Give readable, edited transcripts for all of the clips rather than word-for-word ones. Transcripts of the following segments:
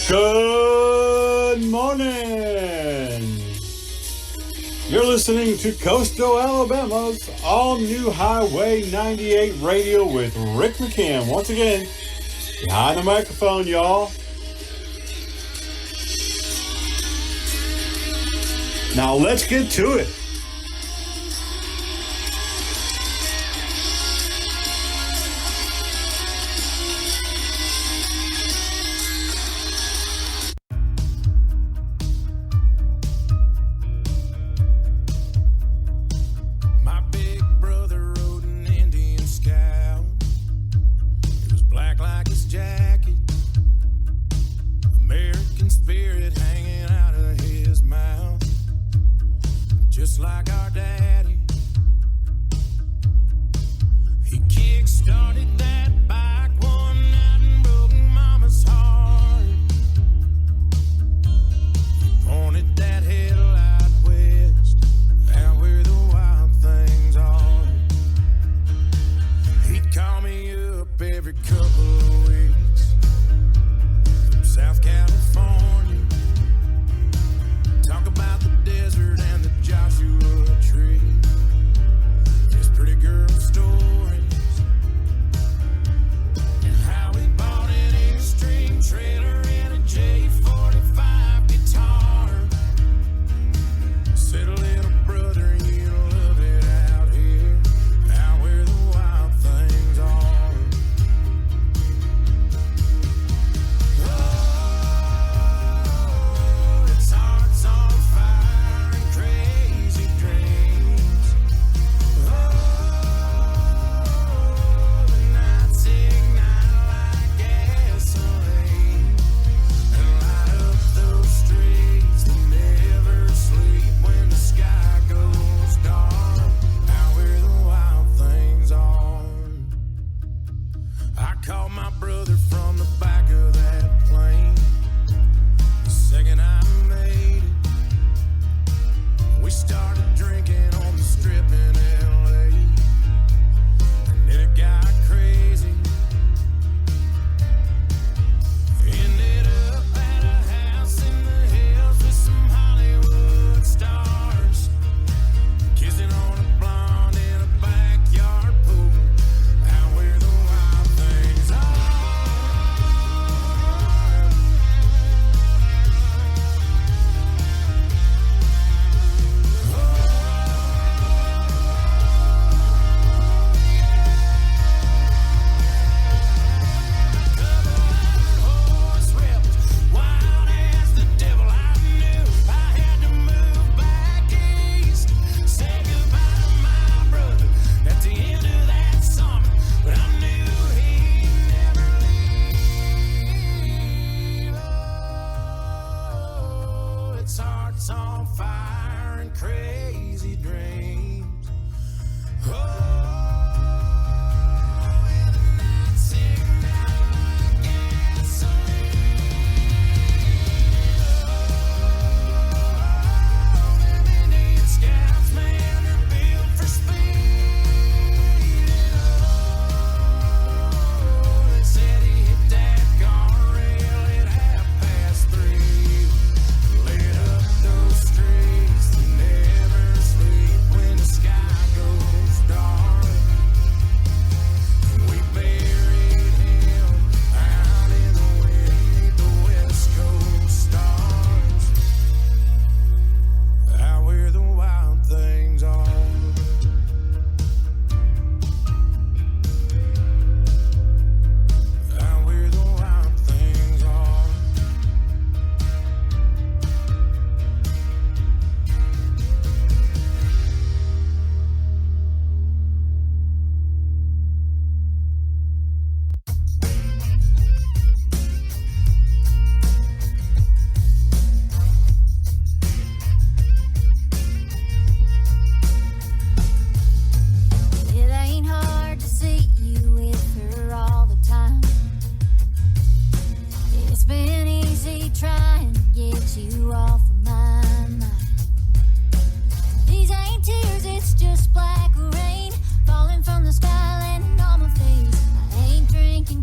Good morning. You're listening to Coastal Alabama's all-new Highway 98 radio with Rick McCann. Once again, behind the microphone, y'all. Now let's get to it.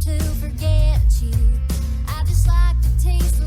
To forget you, I just like to taste the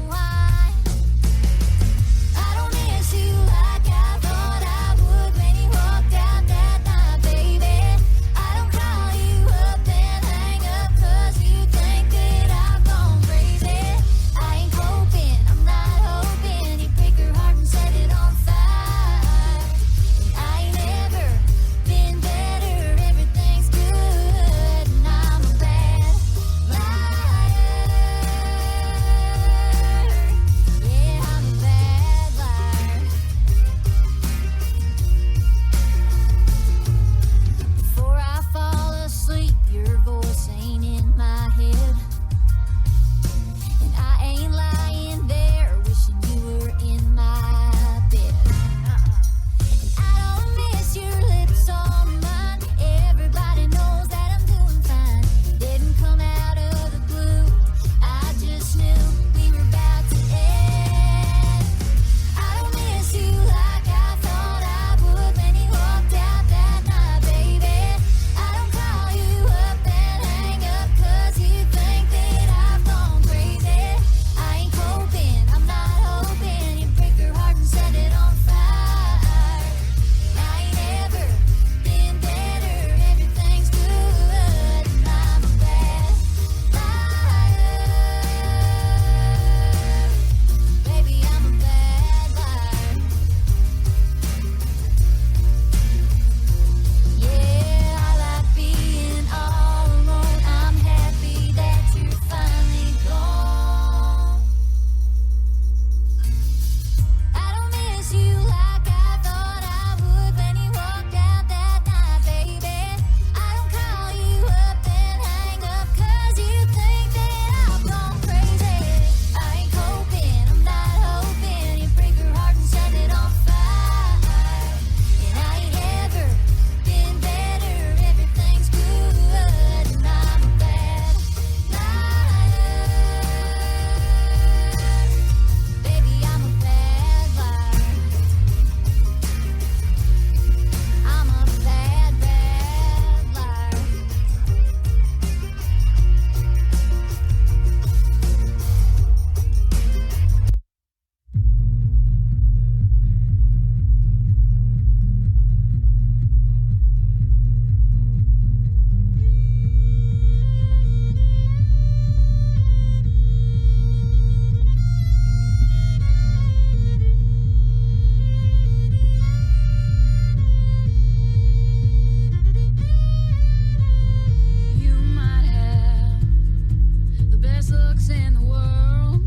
in the world,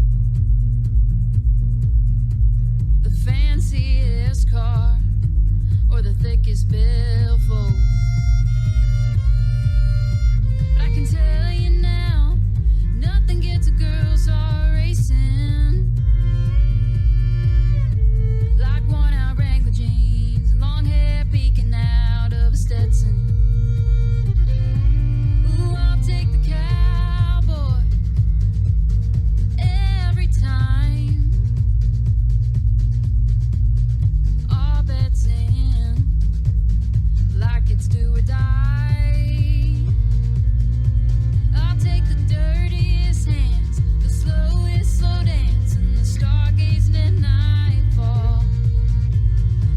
the fanciest car, or the thickest billfold. But I can tell you now, nothing gets a girl's heart racing like worn-out Wrangler jeans and long hair peeking out of a Stetson. Ooh, I'll take the cowboy every time. All bets in, like it's do or die. I'll take the dirtiest hands, the slowest slow dance, and the stargazing at nightfall.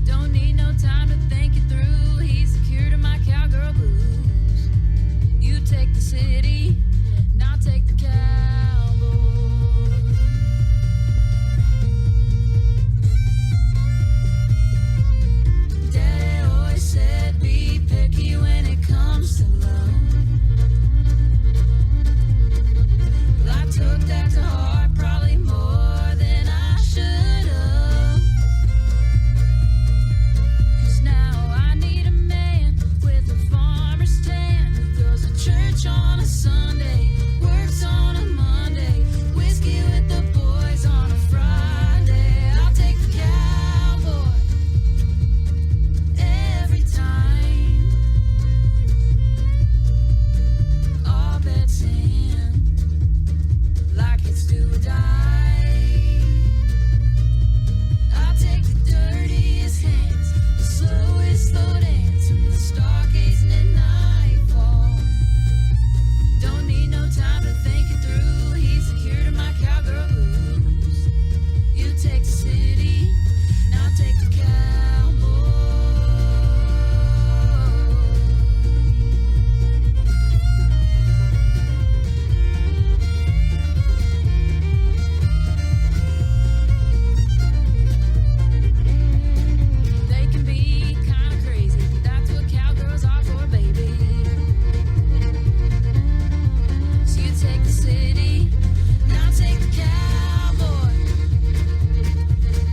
Don't need no time to think it through. He's the cure to my cowgirl blues. You take the city, and I'll take the cowboy. Daddy always said be picky when it comes to love. Well, I took that to heart, probably more than I should have. 'Cause now I need a man with a farmer's tan who goes to church on a Sunday, works on a Monday, whiskey with the boys on a Friday. I'll take the cowboy every time. All bets in, like it's do or die. I'll take the dirtiest hands, the slowest slow dance, and the stargazing at nightfall. Don't need no time to think it through. He's the cure to my cowgirl blues. You take the city, and I'll take the cowboy. They can be kind of crazy, but that's what cowgirls are for, baby. So you take the city, and I'll take the cowboy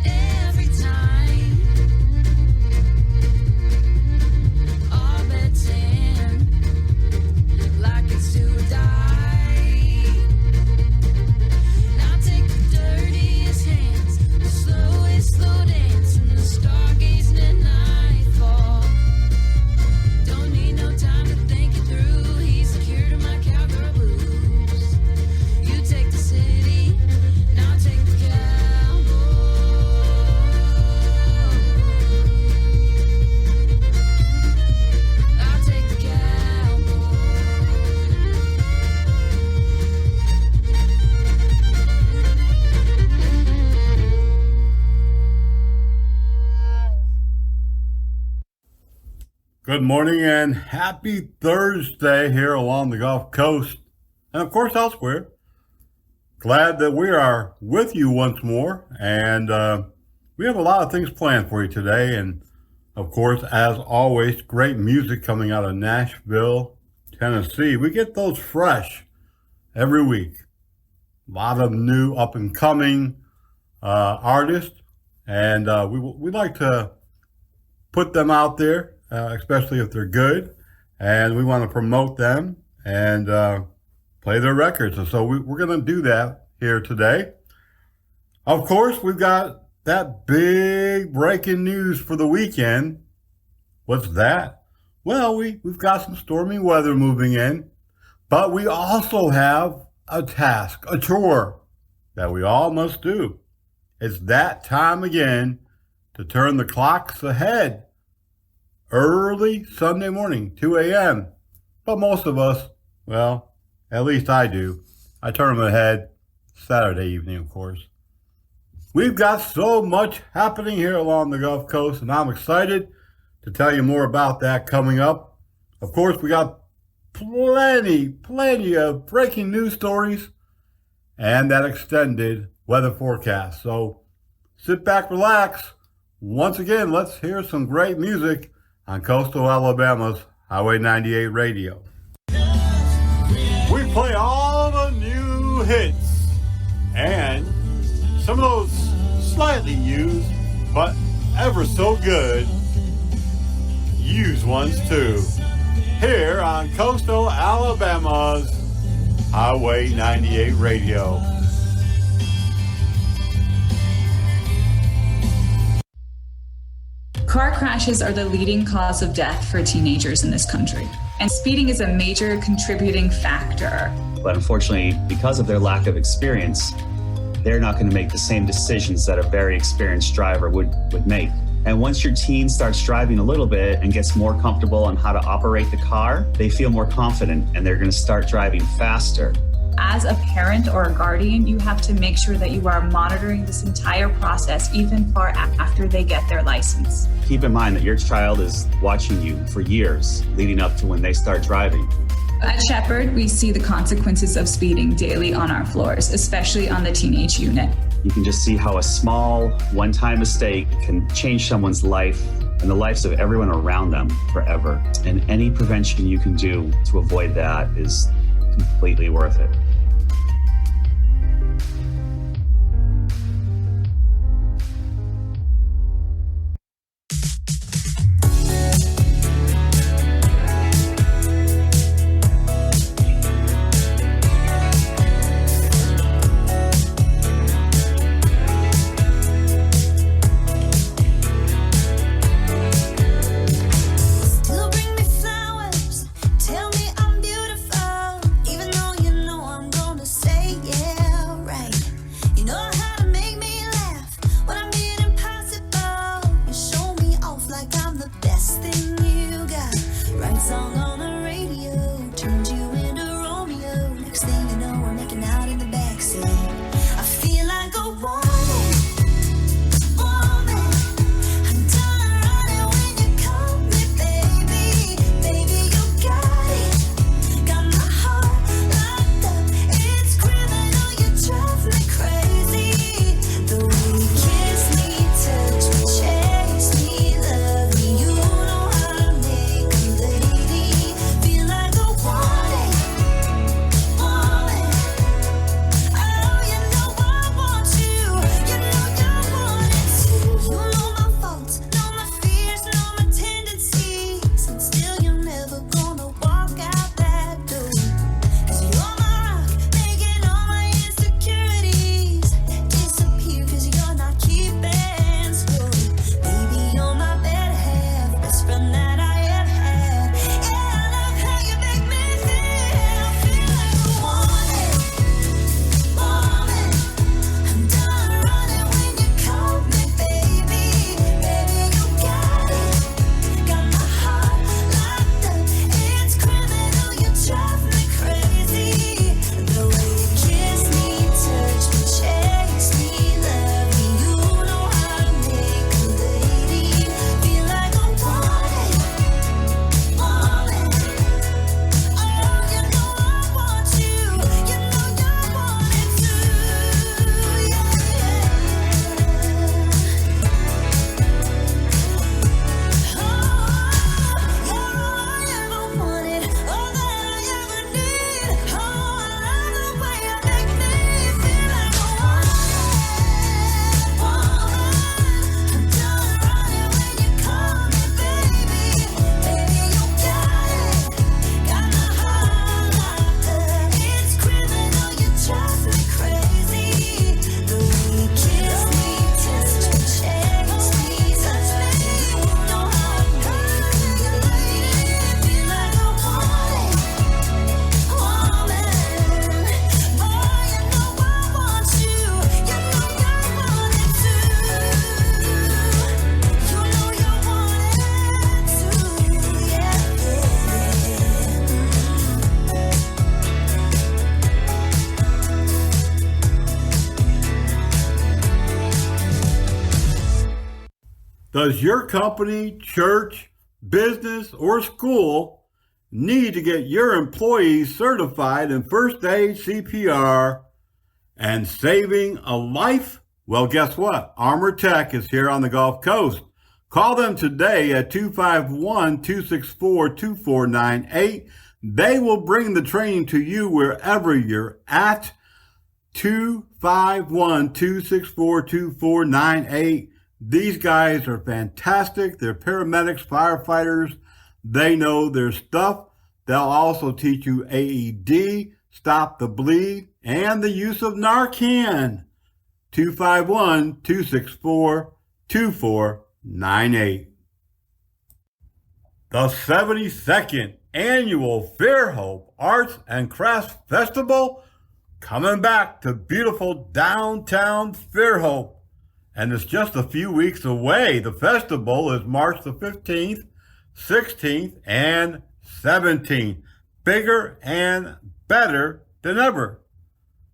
every time. All bets in, like it's do or die. And I'll take the dirtiest hands, the slowest slow dance, and the stargazing at nightfall. Don't need no time to think it through. He's the cure to my cowgirl blues. You take the city, and I'll take the cowboy. I'll take the cowboy. Good morning and happy Thursday here along the Gulf Coast and of course elsewhere. Glad that we are with you once more, and we have a lot of things planned for you today, and of course, as always, great music coming out of Nashville, Tennessee. We get those fresh every week. A lot of new up and coming artists, and we like to put them out there, especially if they're good, and we want to promote them and play their records. And so we're going to do that here today. Of course, we've got that big breaking news for the weekend. What's that? Well, we've got some stormy weather moving in, but we also have a task, a chore that we all must do. It's that time again to turn the clocks ahead. Early Sunday morning, 2 a.m. But most of us, well, at least I do, I turn them ahead Saturday evening, of course. We've got so much happening here along the Gulf Coast, and I'm excited to tell you more about that coming up. Of course, we got plenty of breaking news stories and that extended weather forecast. So sit back, relax. Once again, let's hear some great music on Coastal Alabama's Highway 98 Radio. We play all the new hits and some of those slightly used, but ever so good, used ones too. Here on Coastal Alabama's Highway 98 Radio. Car crashes are the leading cause of death for teenagers in this country, and speeding is a major contributing factor. But unfortunately, because of their lack of experience, they're not going to make the same decisions that a very experienced driver would make. And once your teen starts driving a little bit and gets more comfortable on how to operate the car, they feel more confident and they're going to start driving faster. As a parent or a guardian, you have to make sure that you are monitoring this entire process even far after they get their license. Keep in mind that your child is watching you for years leading up to when they start driving. At Shepherd, we see the consequences of speeding daily on our floors, especially on the teenage unit. You can just see how a small one-time mistake can change someone's life and the lives of everyone around them forever. And any prevention you can do to avoid that is completely worth it. Still bring me flowers, tell me I'm beautiful, even though you know I'm gonna say yeah, right. You know how to make me laugh when I'm being impossible. You show me off like I'm the best thing you got. Right song on the radio, turned you into Romeo. Next thing you know, we're making out in the backseat. I feel like a woman. I'm done running when you call me baby. Baby, you got it. Got my heart locked up. It's criminal, you drive me crazy. The way you kiss me, touch me, chase me, love me. You know how to make a lady feel like a woman. Oh, you know I want you. You know you want it too. You know my faults, know my fears, know my tendencies, and still you're never gonna walk out that door. 'Cause you're my rock, making all my insecurities disappear. 'Cause you're not keeping score. Baby, you're my better half, best friend that I ever had. Yeah, I love how you make me feel like a woman. I'm done running when you call me baby. Baby, you got it. Got my heart locked up. It's criminal, you drive me crazy. The way you kiss me, touch me, chase me, love me. You know how to make a lady feel like a woman. Oh, you know I want you. You know you want it too. Yeah. You're all I ever wanted, all that I ever need. Oh, I love the way you make me feel like a woman. I'm done running when you call me baby. Baby, you got it. Got my heart locked up. It's criminal, you drive me crazy. The way you kiss me, touch me, chase me, touch me. You know how to make a lady feel like a woman. Oh, you know I want you. You know you want it too. You know you want it too. Yeah. Does your company, church, business, or school need to get your employees certified in first aid, CPR, and saving a life? Well, guess what? Armor Tech is here on the Gulf Coast. Call them today at 251-264-2498. They will bring the training to you wherever you're at. 251-264-2498. These guys are fantastic. They're paramedics, firefighters. They know their stuff. They'll also teach you AED, stop the bleed, and the use of Narcan. 251-264-2498. The 72nd Annual Fairhope Arts and Crafts Festival coming back to beautiful downtown Fairhope. And it's just a few weeks away. The festival is March the 15th, 16th, and 17th. Bigger and better than ever.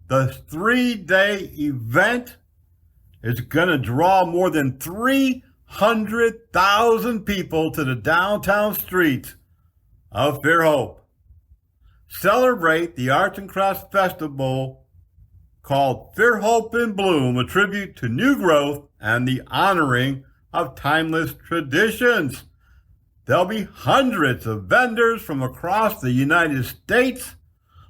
The 3-day event is going to draw more than 300,000 people to the downtown streets of Fairhope. Celebrate the Arts and Crafts Festival called Fairhope in Bloom, a tribute to new growth and the honoring of timeless traditions. There'll be hundreds of vendors from across the United States,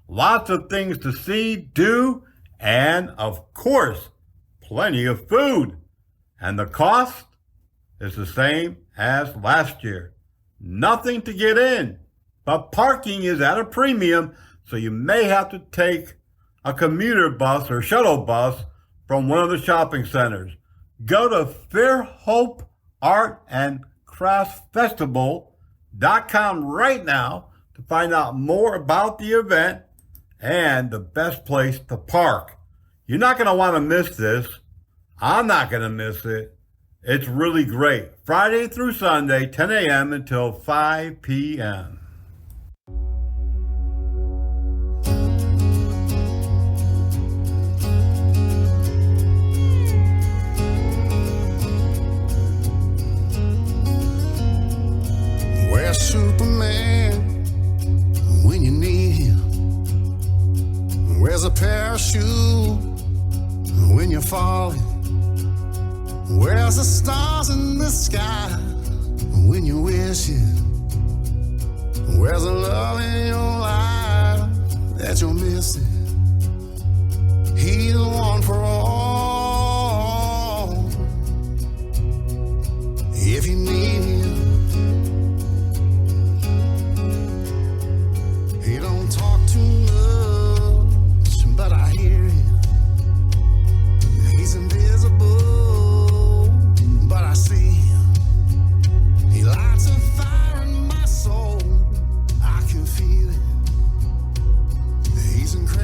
lots of things to see, do, and of course, plenty of food. And the cost is the same as last year. Nothing to get in, but parking is at a premium, so you may have to take a commuter bus or shuttle bus from one of the shopping centers. Go to fairhopeartandcraftsfestival.com right now to find out more about the event and the best place to park. You're not going to want to miss this. I'm not going to miss it. It's really great. Friday through Sunday, 10 a.m. until 5 p.m. Where's Superman when you need him? Where's a parachute when you're falling? Where's the stars in the sky when you're wishing? Where's the love in your life that you're missing? He's the one for all. If you need him, he don't talk too much, but I hear him. He's invisible, but I see him. He lights a fire in my soul. I can feel it. He's incredible.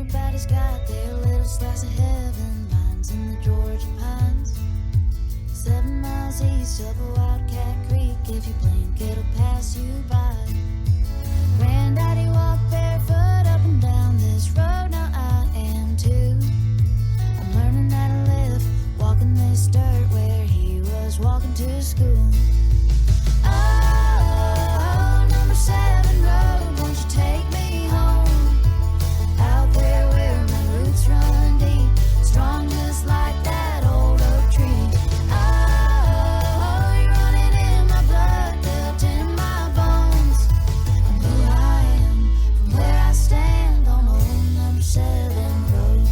Everybody's got their little slice of heaven. Mine's in the Georgia pines. 7 miles east of a Wildcat Creek. If you blink, it'll pass you by. Granddaddy walked barefoot up and down this road. Now I am too. I'm learning how to live, walking this dirt where he was walking to school. Oh, number 7 road, won't you take me home? Out there where my roots run deep, strong just like that old oak tree. Oh, you're running in my blood, built in my bones. I'm who I am, from where I stand on old number 7 road.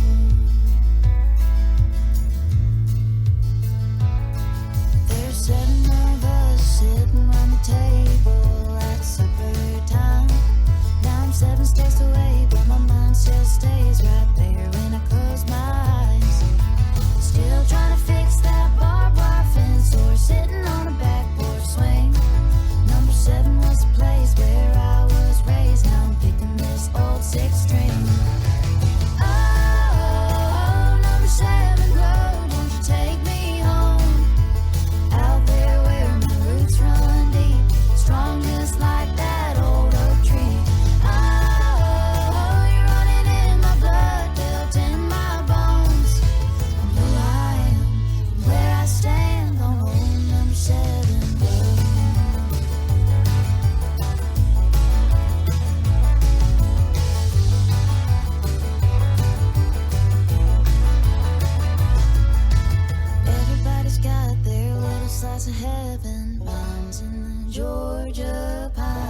There's 7 of us sitting round the table at supper time. Now I'm 7 states away, but my mind still stays right there when I close my eyes. Still trying to fix that barbed wire fence or sitting on a back porch swing. Number 7 was the place where I was raised. Now I'm picking this old 6-string. Oh, number 7 road, won't you take me home? Out there where my roots run deep, strong just like that old oak tree. Oh, you're running in my blood, built in my bones. I'm who I am, from where I stand on old number 7 road. Everybody's got their little slice of heaven. Mine's in the Georgia pines.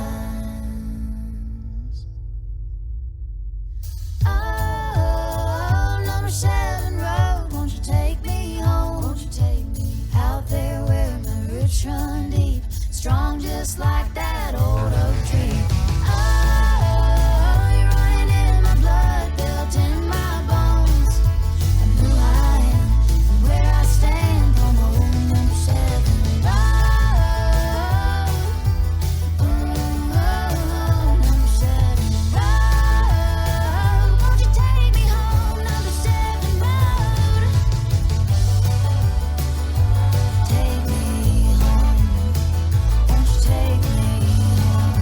Oh, number 7 road, won't you take me home? Won't you take me out there where my roots run deep, strong just like that old oak tree. Oh, you're running in my blood, built in my bones. I'm who I am, and where I stand on old number 7 road. Oh, number 7 road. Won't you take me home, number 7 road? Take me home. Won't you take me home,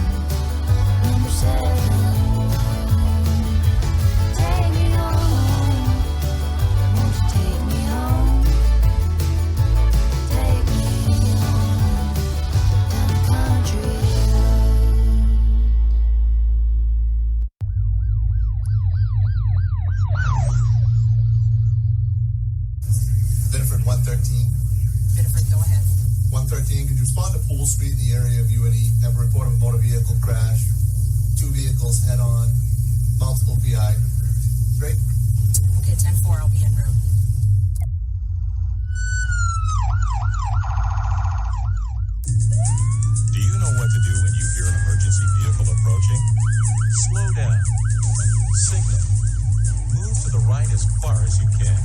number 7 road? Take me home. Won't you take me home? Take me home, down the country road. Biddeford 113. Biddeford, go ahead. 113, could you respond to Pool Street in the area of UNE? Have a report of a motor vehicle crash. 2 vehicles head on. Multiple PI. Great. Okay, 10-4, I'll be en route. Do you know what to do when you hear an emergency vehicle approaching? Slow down. Signal. Move to the right as far as you can.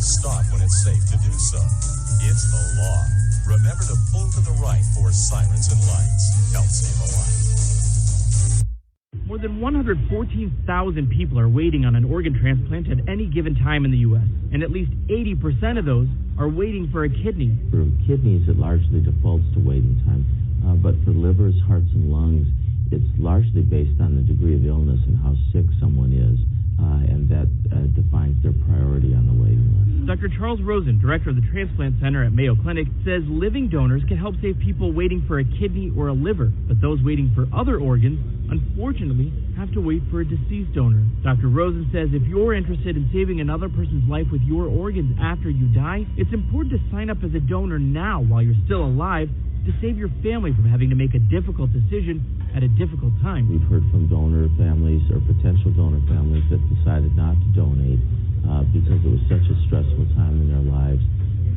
Stop when it's safe to do so. It's the law. Remember to pull to the right for sirens and lights. Help save a life. More than 114,000 people are waiting on an organ transplant at any given time in the U.S., and at least 80% of those are waiting for a kidney. For kidneys, it largely defaults to waiting time, but for livers, hearts, and lungs, it's largely based on the degree of illness and how sick someone is, and that defines their priority on the waiting list. Dr. Charles Rosen, director of the Transplant Center at Mayo Clinic, says living donors can help save people waiting for a kidney or a liver, but those waiting for other organs, unfortunately, have to wait for a deceased donor. Dr. Rosen says if you're interested in saving another person's life with your organs after you die, it's important to sign up as a donor now while you're still alive to save your family from having to make a difficult decision at a difficult time. We've heard from donor families or potential donor families that decided not to donate because it was such a stressful time in their lives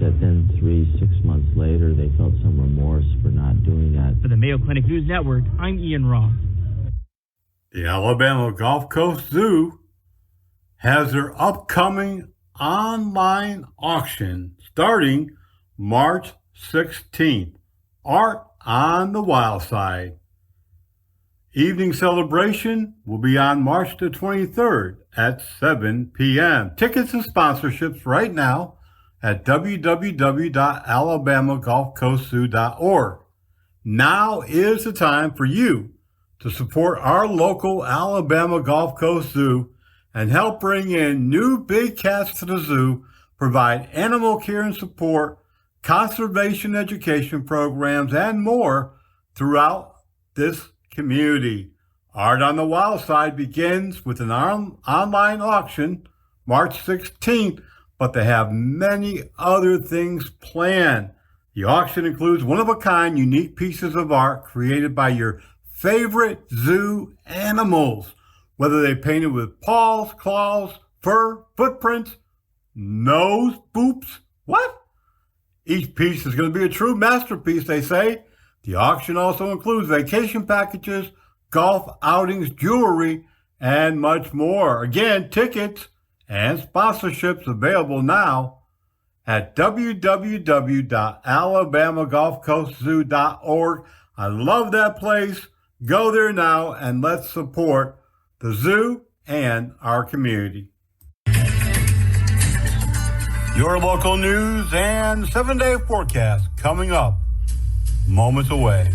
that then 3-6 months later they felt some remorse for not doing that. For the Mayo Clinic News Network, I'm Ian Ross. The Alabama Gulf Coast Zoo has their upcoming online auction starting March 16th. Art on the Wild Side. Evening celebration will be on March the 23rd at 7 p.m. Tickets and sponsorships right now at www.alabamagulfcoastzoo.org. Now is the time for you to support our local Alabama Gulf Coast Zoo and help bring in new big cats to the zoo, provide animal care and support, conservation education programs, and more throughout this community. Art on the Wild Side begins with an online auction March 16th, but they have many other things planned. The auction includes one-of-a-kind unique pieces of art created by your favorite zoo animals, whether they painted with paws, claws, fur, footprints, nose, boops, what? Each piece is going to be a true masterpiece, they say. The auction also includes vacation packages, golf outings, jewelry, and much more. Again, tickets and sponsorships available now at www.alabamagulfcoastzoo.org. I love that place. Go there now and let's support the zoo and our community. Your local news and 7-day forecast coming up moments away.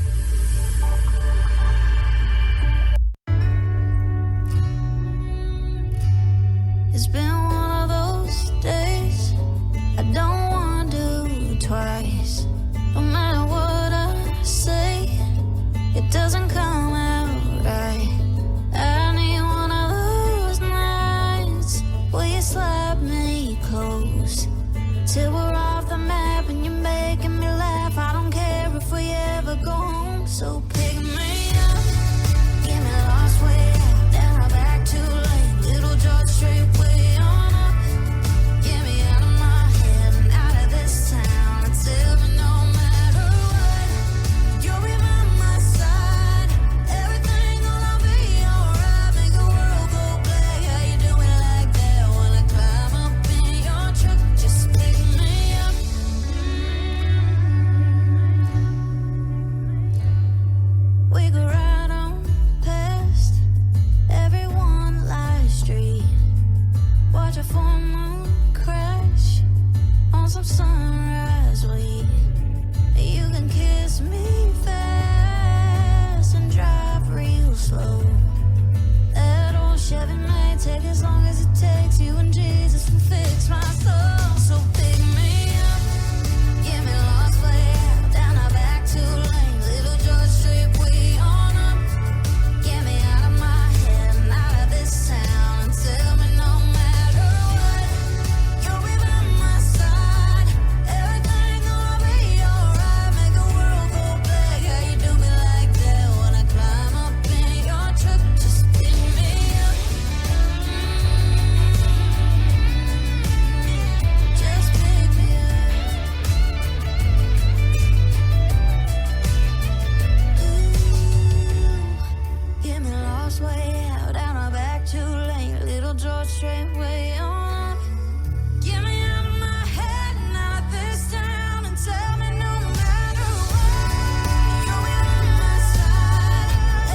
It's been one of those days I don't want to do twice. No matter what I say, it doesn't come out right. I need one of those nights where you slap me close till we're off the map and you're making me laugh. I don't care if we ever go home, so pick me up, get me lost way out, then I'm back too late. Little George straight way on up, get me out of my head and out of this town. And tell me no matter what, you'll be by my side. Everything gonna be alright. Make the world go black. How you doing like that? Wanna climb up in your truck? Just pick me up. We go right on past everyone live street. Watch a full moon crash on some sunrise weed. You can kiss me fast and drive real slow. That old Chevy may take as long as it takes. You and Jesus will fix my soul. So pick me up, get me lost way out, down our back too lane. Little George Street way on up, get me out of my head and out of this town. And tell me no matter what, you'll be by my side. Everything gonna be alright. Make the world go black. How you do me like that? Wanna climb up in your truck? Just pick me up. Just pick me up. Ooh, get me lost way out, down our back too late. Little George straight way on up. Get me out of my head and out of this town. And tell me no matter what, you'll be by my side.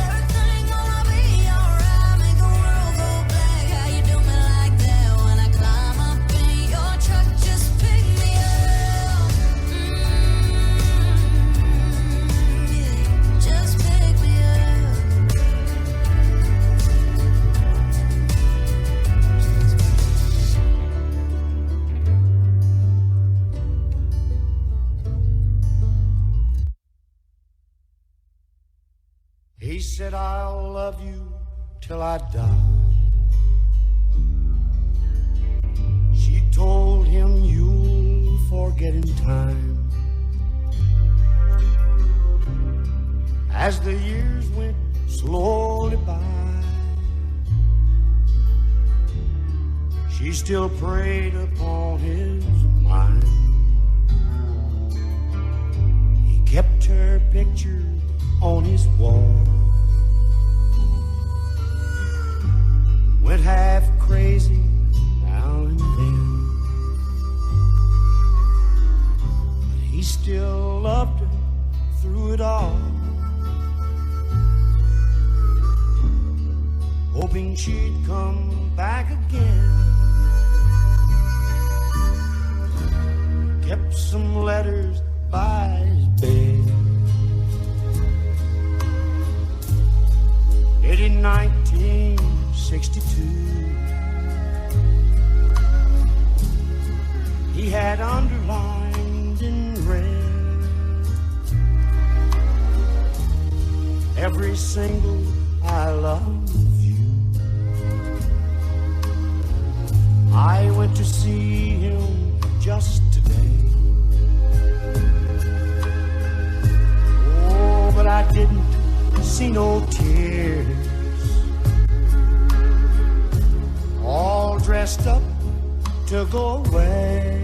Everything gonna be alright. Make the world go black. How you do me like that? When I climb up in your truck, just pick me up. Yeah, just pick me up. He said, I'll love you till I die. She told him, you'll forget in time. As the years went slowly by, she still preyed upon his mind. He kept her picture on his wall, went half crazy now and then, but he still loved her through it all. hoping she'd come back again. Kept some letters by his bed. It in 1962. He had underlined in red every single I love you. I went to see him just today. Oh, but I didn't see no tears. All dressed up to go away.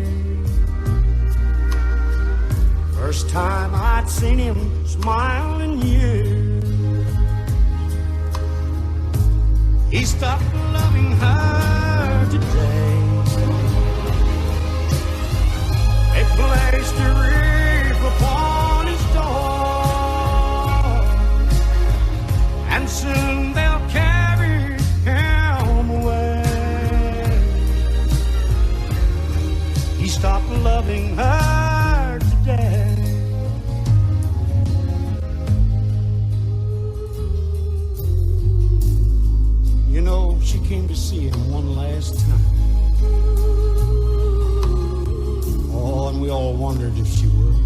First time I'd seen him smile in years. He stopped loving her today. They placed a wreath upon his door, and soon they'll carry him away. He stopped loving her today. You know, she came to see him one last time. Oh, and we all wondered if she would.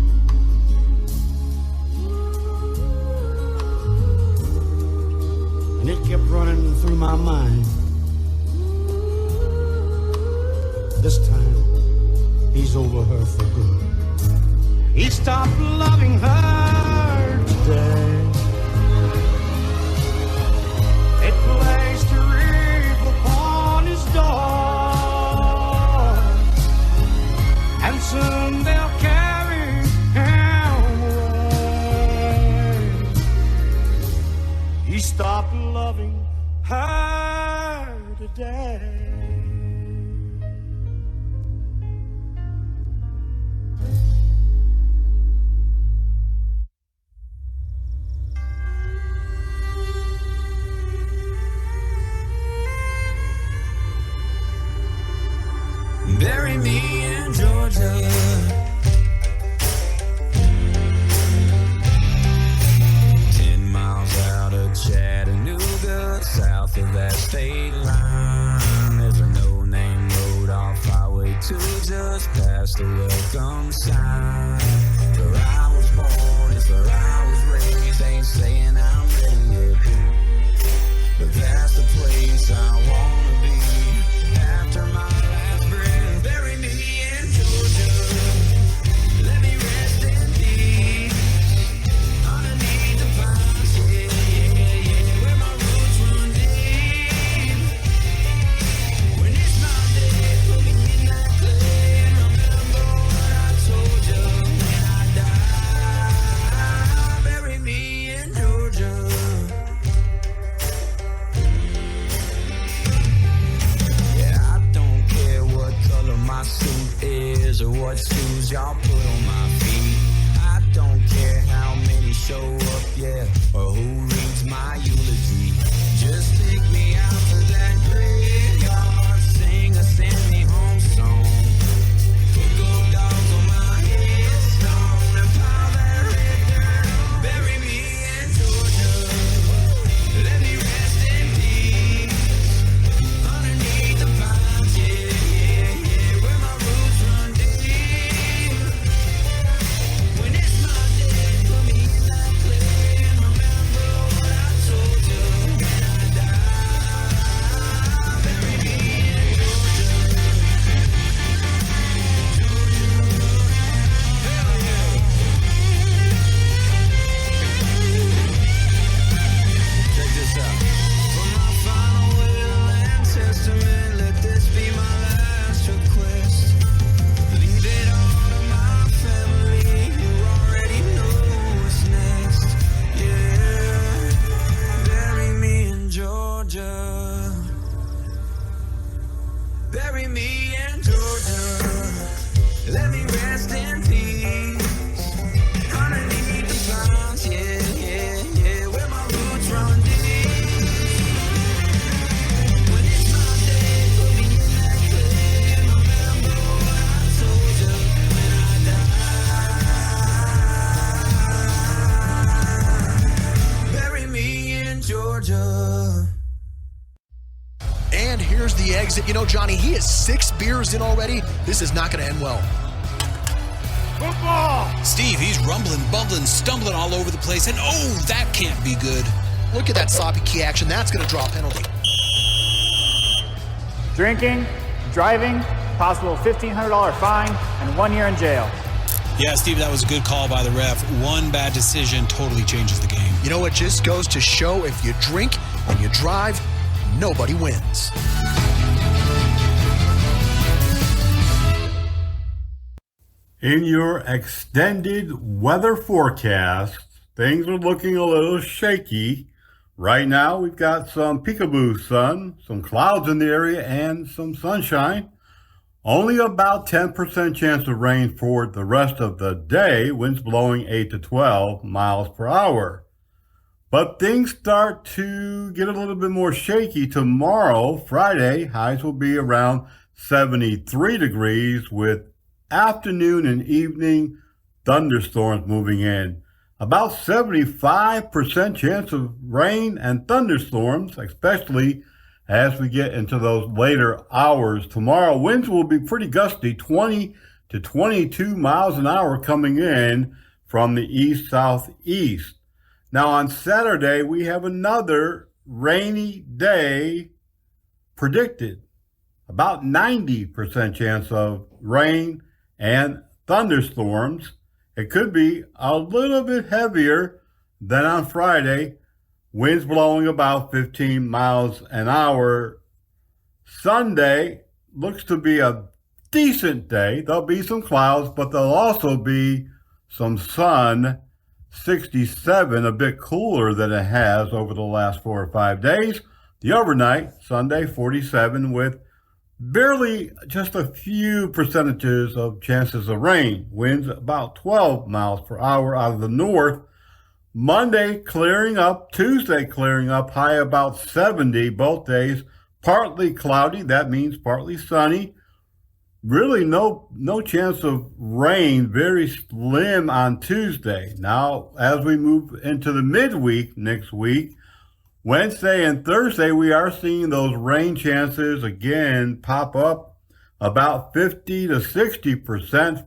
And it kept running through my mind. This time, he's over her for good. He stopped loving her today. It placed a wreath upon his door, and soon they'll carry him away. He stopped loving her today. Bury me in Georgia. Chattanooga, south of that state line. There's a no-name road off Highway 2 just past the welcome sign. Where I was born, it's where I was raised. Ain't saying I'm ready yet, but that's the place I wanna be. After my last breath, bury me in Georgia. Let me rest in peace underneath the pines, yeah, where my roots run deep. When it's my day, put me in that clay and remember what I told you when I die. Bury me in Georgia. Yeah, I don't care what color my suit is or what shoes y'all put on my feet. I don't care how many show up, yeah, or who reads my eulogy. Just take me out to that graveyard, sing a send me home song. Put gold dogs on my headstone and pile that red dirt on. Bury me in Georgia. Let me rest in peace underneath the pines, yeah, where my roots run deep. When it's my day, put me in that clay and remember what I told you when I die. And here's the exit. You know, Johnny, he is 6 beers in already. This is not going to end well. Football! Steve, he's rumbling, bumbling, stumbling all over the place, and oh, that can't be good. Look at that sloppy key action. That's going to draw a penalty. Drinking, driving, possible $1,500 fine, and 1 year in jail. Yeah, Steve, that was a good call by the ref. One bad decision totally changes the game. You know, it just goes to show if you drink and you drive, nobody wins. In your extended weather forecast, things are looking a little shaky. Right now, we've got some peekaboo sun, some clouds in the area, and some sunshine. Only about 10% chance of rain for the rest of the day, winds blowing 8 to 12 miles per hour. But things start to get a little bit more shaky tomorrow, Friday. Highs will be around 73 degrees with afternoon and evening thunderstorms moving in. About 75% chance of rain and thunderstorms, especially as we get into those later hours. Tomorrow, winds will be pretty gusty, 20 to 22 miles an hour coming in from the east-southeast. Now on Saturday, we have another rainy day predicted. About 90% chance of rain and thunderstorms. It could be a little bit heavier than on Friday. Winds blowing about 15 miles an hour. Sunday looks to be a decent day. There'll be some clouds, but there'll also be some sun. 67, a bit cooler than it has over the last 4 or 5 days. The overnight, Sunday, 47 with barely just a few percentages of chances of rain. Winds about 12 miles per hour out of the north. Monday clearing up, Tuesday clearing up, high about 70 both days. Partly cloudy, that means partly sunny. Really no chance of rain, very slim on Tuesday. Now, as we move into the midweek next week, Wednesday and Thursday, we are seeing those rain chances again pop up about 50 to 60%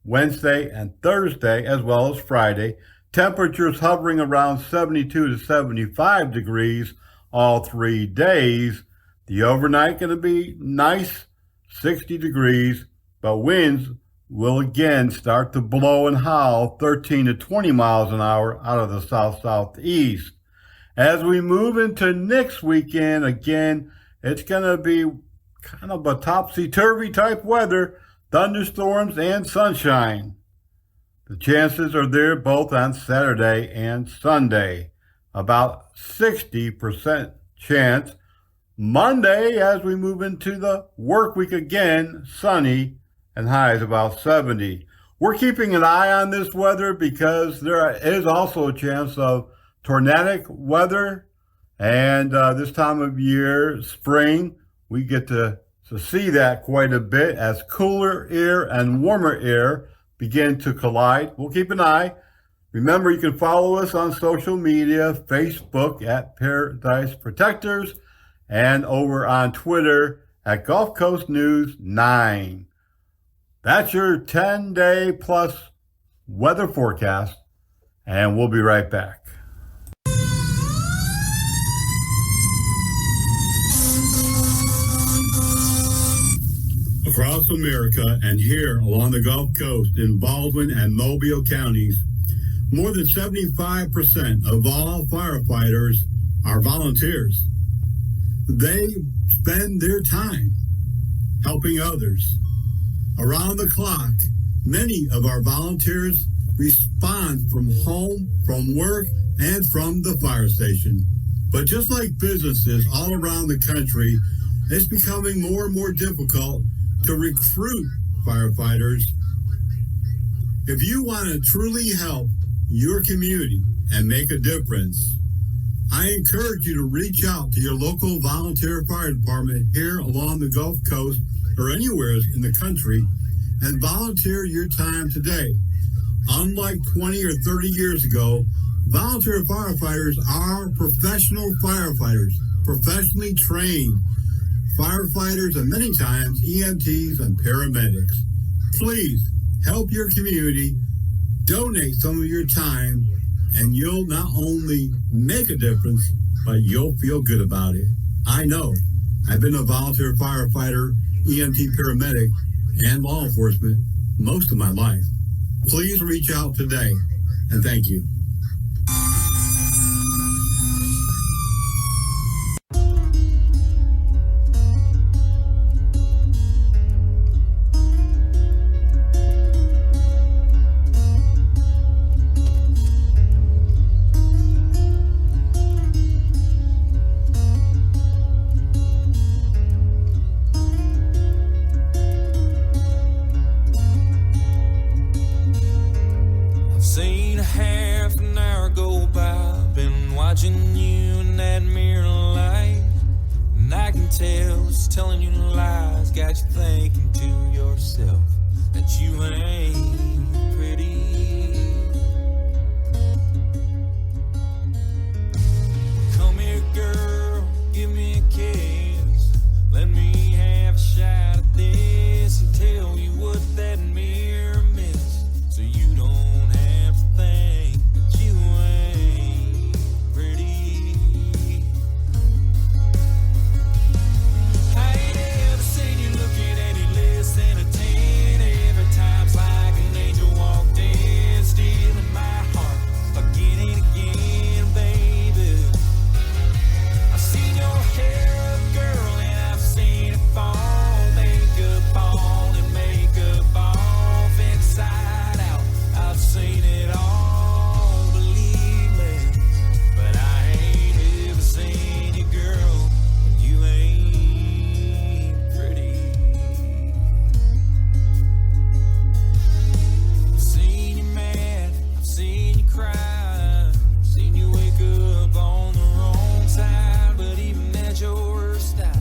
Wednesday and Thursday, as well as Friday. Temperatures hovering around 72 to 75 degrees all 3 days. The overnight going to be nice, 60 degrees, but winds will again start to blow and howl 13 to 20 miles an hour out of the south-southeast. As we move into next weekend, again, it's going to be kind of a topsy-turvy type weather, thunderstorms and sunshine. The chances are there both on Saturday and Sunday. About 60% chance. Monday, as we move into the work week again, sunny and highs about 70. We're keeping an eye on this weather because there is also a chance of tornadic weather. And this time of year, spring, we get to see that quite a bit as cooler air and warmer air begin to collide. We'll keep an eye. Remember, you can follow us on social media, Facebook at Paradise Protectors, and over on Twitter at Gulf Coast News 9. That's your 10-day plus weather forecast, and we'll be right back. Across America and here along the Gulf Coast in Baldwin and Mobile counties, more than 75% of all firefighters are volunteers. They spend their time helping others. Around the clock, many of our volunteers respond from home, from work, and from the fire station. But just like businesses all around the country, it's becoming more and more difficult to recruit firefighters. If you want to truly help your community and make a difference, I encourage you to reach out to your local volunteer fire department here along the Gulf Coast or anywhere in the country and volunteer your time today. Unlike 20 or 30 years ago, volunteer firefighters are professional firefighters, professionally trained. firefighters, and many times EMTs and paramedics. Please help your community, donate some of your time, and you'll not only make a difference, but you'll feel good about it. I know. I've been a volunteer firefighter, EMT paramedic, and law enforcement most of my life. Please reach out today, and thank you. Seen a half an hour go by, been watching you in that mirror light, and I can tell it's telling you lies, got you thinking to yourself that you ain't pretty. Come here, girl, give me a kiss, let me have a shot at this and tell you what that mirror missed, so you don't think that you ain't pretty. I ain't ever seen you looking any less than a 10. Every time's like an angel walked in, stealing my heart again and again, baby. I've seen your hair up, girl, and I've seen it fall. Makeup on and makeup off, inside out. I've seen it all, believe me, but I ain't ever seen you, girl, when you ain't pretty. I've seen you mad, I've seen you cry, I've seen you wake up on the wrong side, but even at your worst I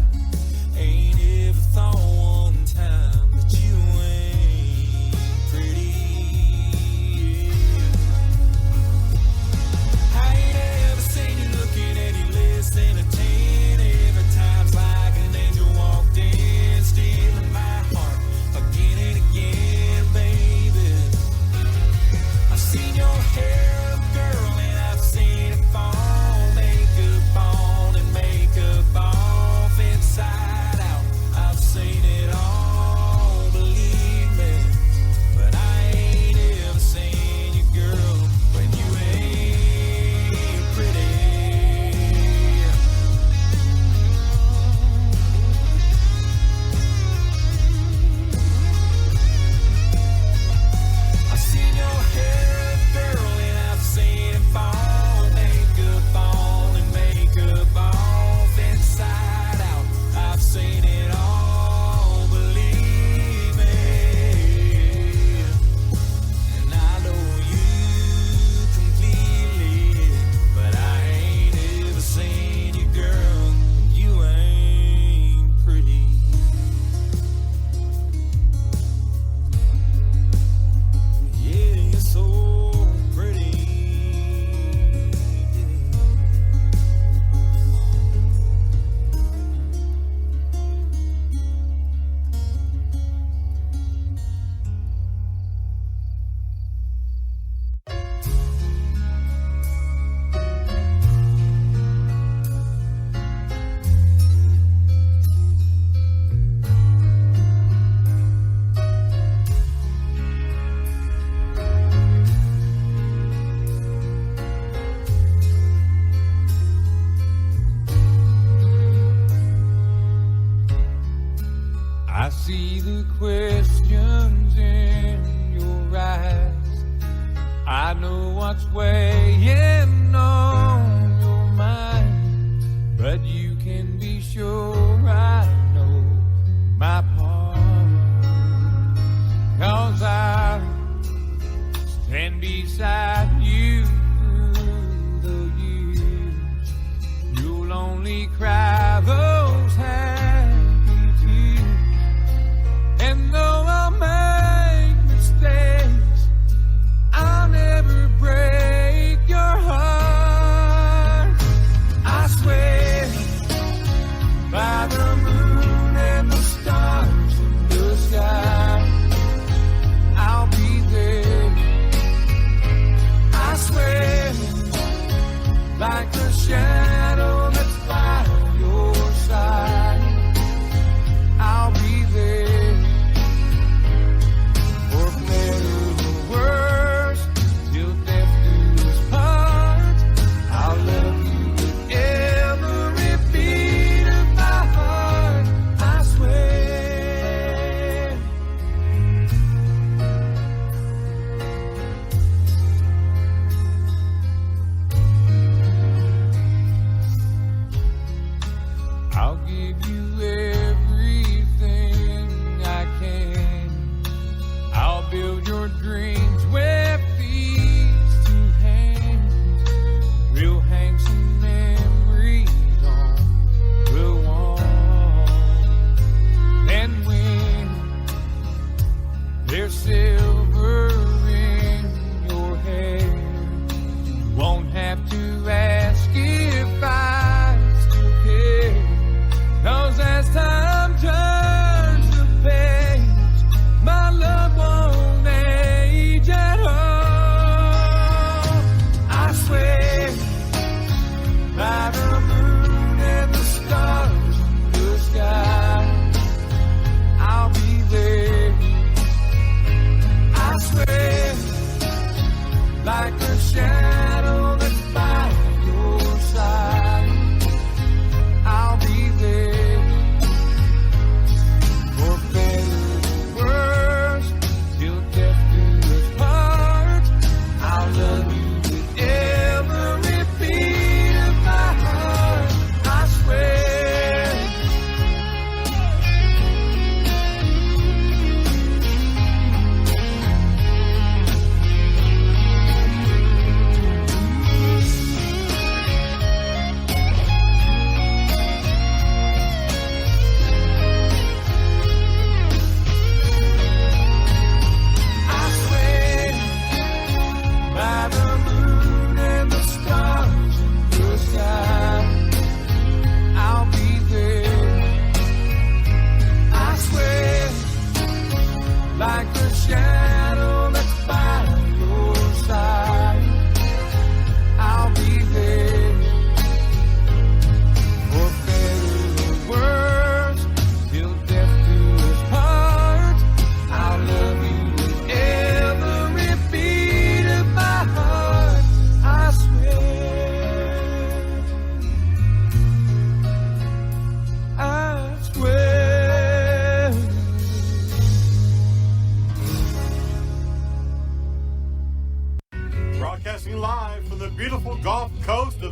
ain't ever thought one time that you ain't pretty. I ain't ever seen you looking any less than a 10. Every time's like an angel walked in, stealing my heart again and again, baby. I've seen your hair up, girl, and I've seen it fall. Makeup on and makeup off, inside out. I've seen it all, believe me, but I ain't ever seen you, girl, when you ain't pretty. I've seen your hair up, girl, and I've seen it fall. Makeup on and makeup off, inside out. I've seen it all, believe me, and I know you completely, but I ain't ever seen you, girl, you ain't pretty. Yeah, you're so pretty. I see the questions in your eyes. I know what's weighing on your mind, but you can be sure I know my part. 'Cause I stand beside you through the years. You'll only cry those happy tears. And though I make mistakes, I'll never break your heart. I swear by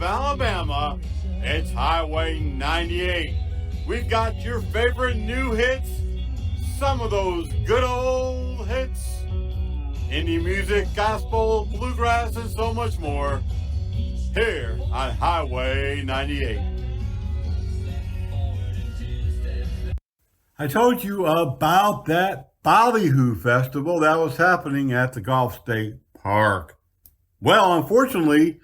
of Alabama. It's Highway 98. We've got your favorite new hits, some of those good old hits, indie music, gospel, bluegrass, and so much more here on Highway 98. I told you about that Ballyhoo Festival that was happening at the Gulf State Park. Well, unfortunately,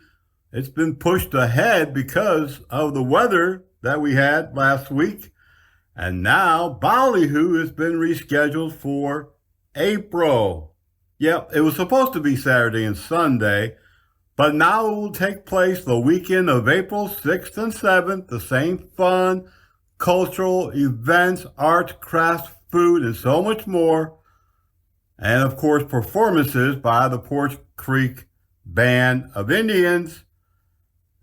it's been pushed ahead because of the weather that we had last week. And now Ballyhoo has been rescheduled for April. Yep, it was supposed to be Saturday and Sunday, but now it will take place the weekend of April 6th and 7th. The same fun, cultural events, arts, crafts, food, and so much more. And of course, performances by the Porch Creek Band of Indians.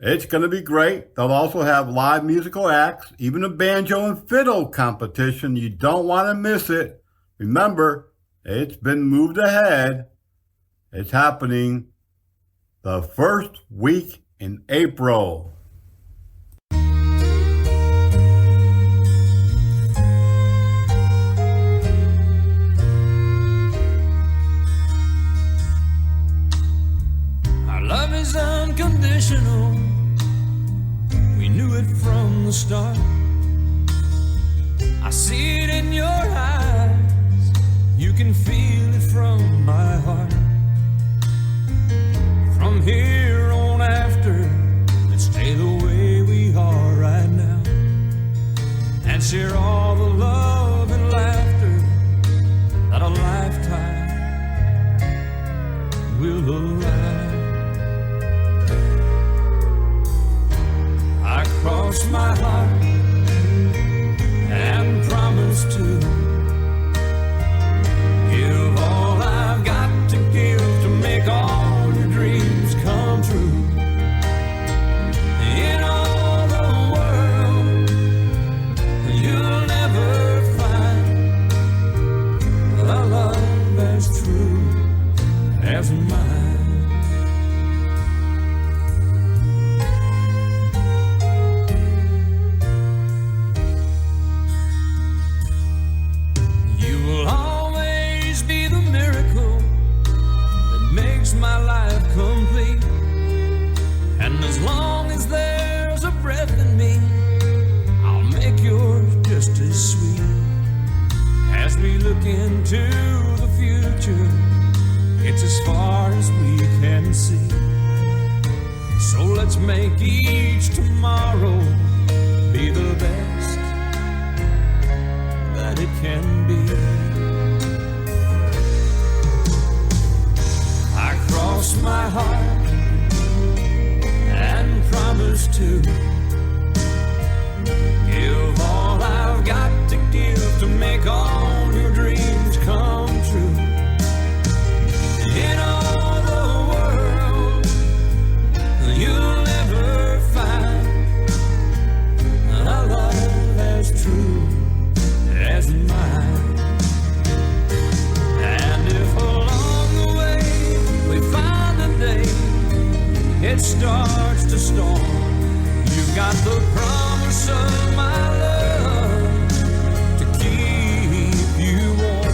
It's going to be great. They'll also have live musical acts, even a banjo and fiddle competition. You don't want to miss it. Remember, it's been moved ahead. It's happening the first week in April. Love is unconditional. We knew it from the start. I see it in your eyes. You can feel it from my heart. From here on after, let's stay the way we are right now and share all the love and laughter that a lifetime will allow. I cross my heart and promise to give all I've got to give to make all your dreams come true. In all the world, you'll never find a love as true as mine. My life complete, and as long as there's a breath in me, I'll make yours just as sweet. As we look into the future, it's as far as we can see. So let's make each tomorrow be the best that it can be. Cross my heart and promise to give all I've got to give to make all your dreams come true. In all the world, you'll never find a love as true as mine. And if along the way we find a day it starts to storm, you've got the promise of my love to keep you warm.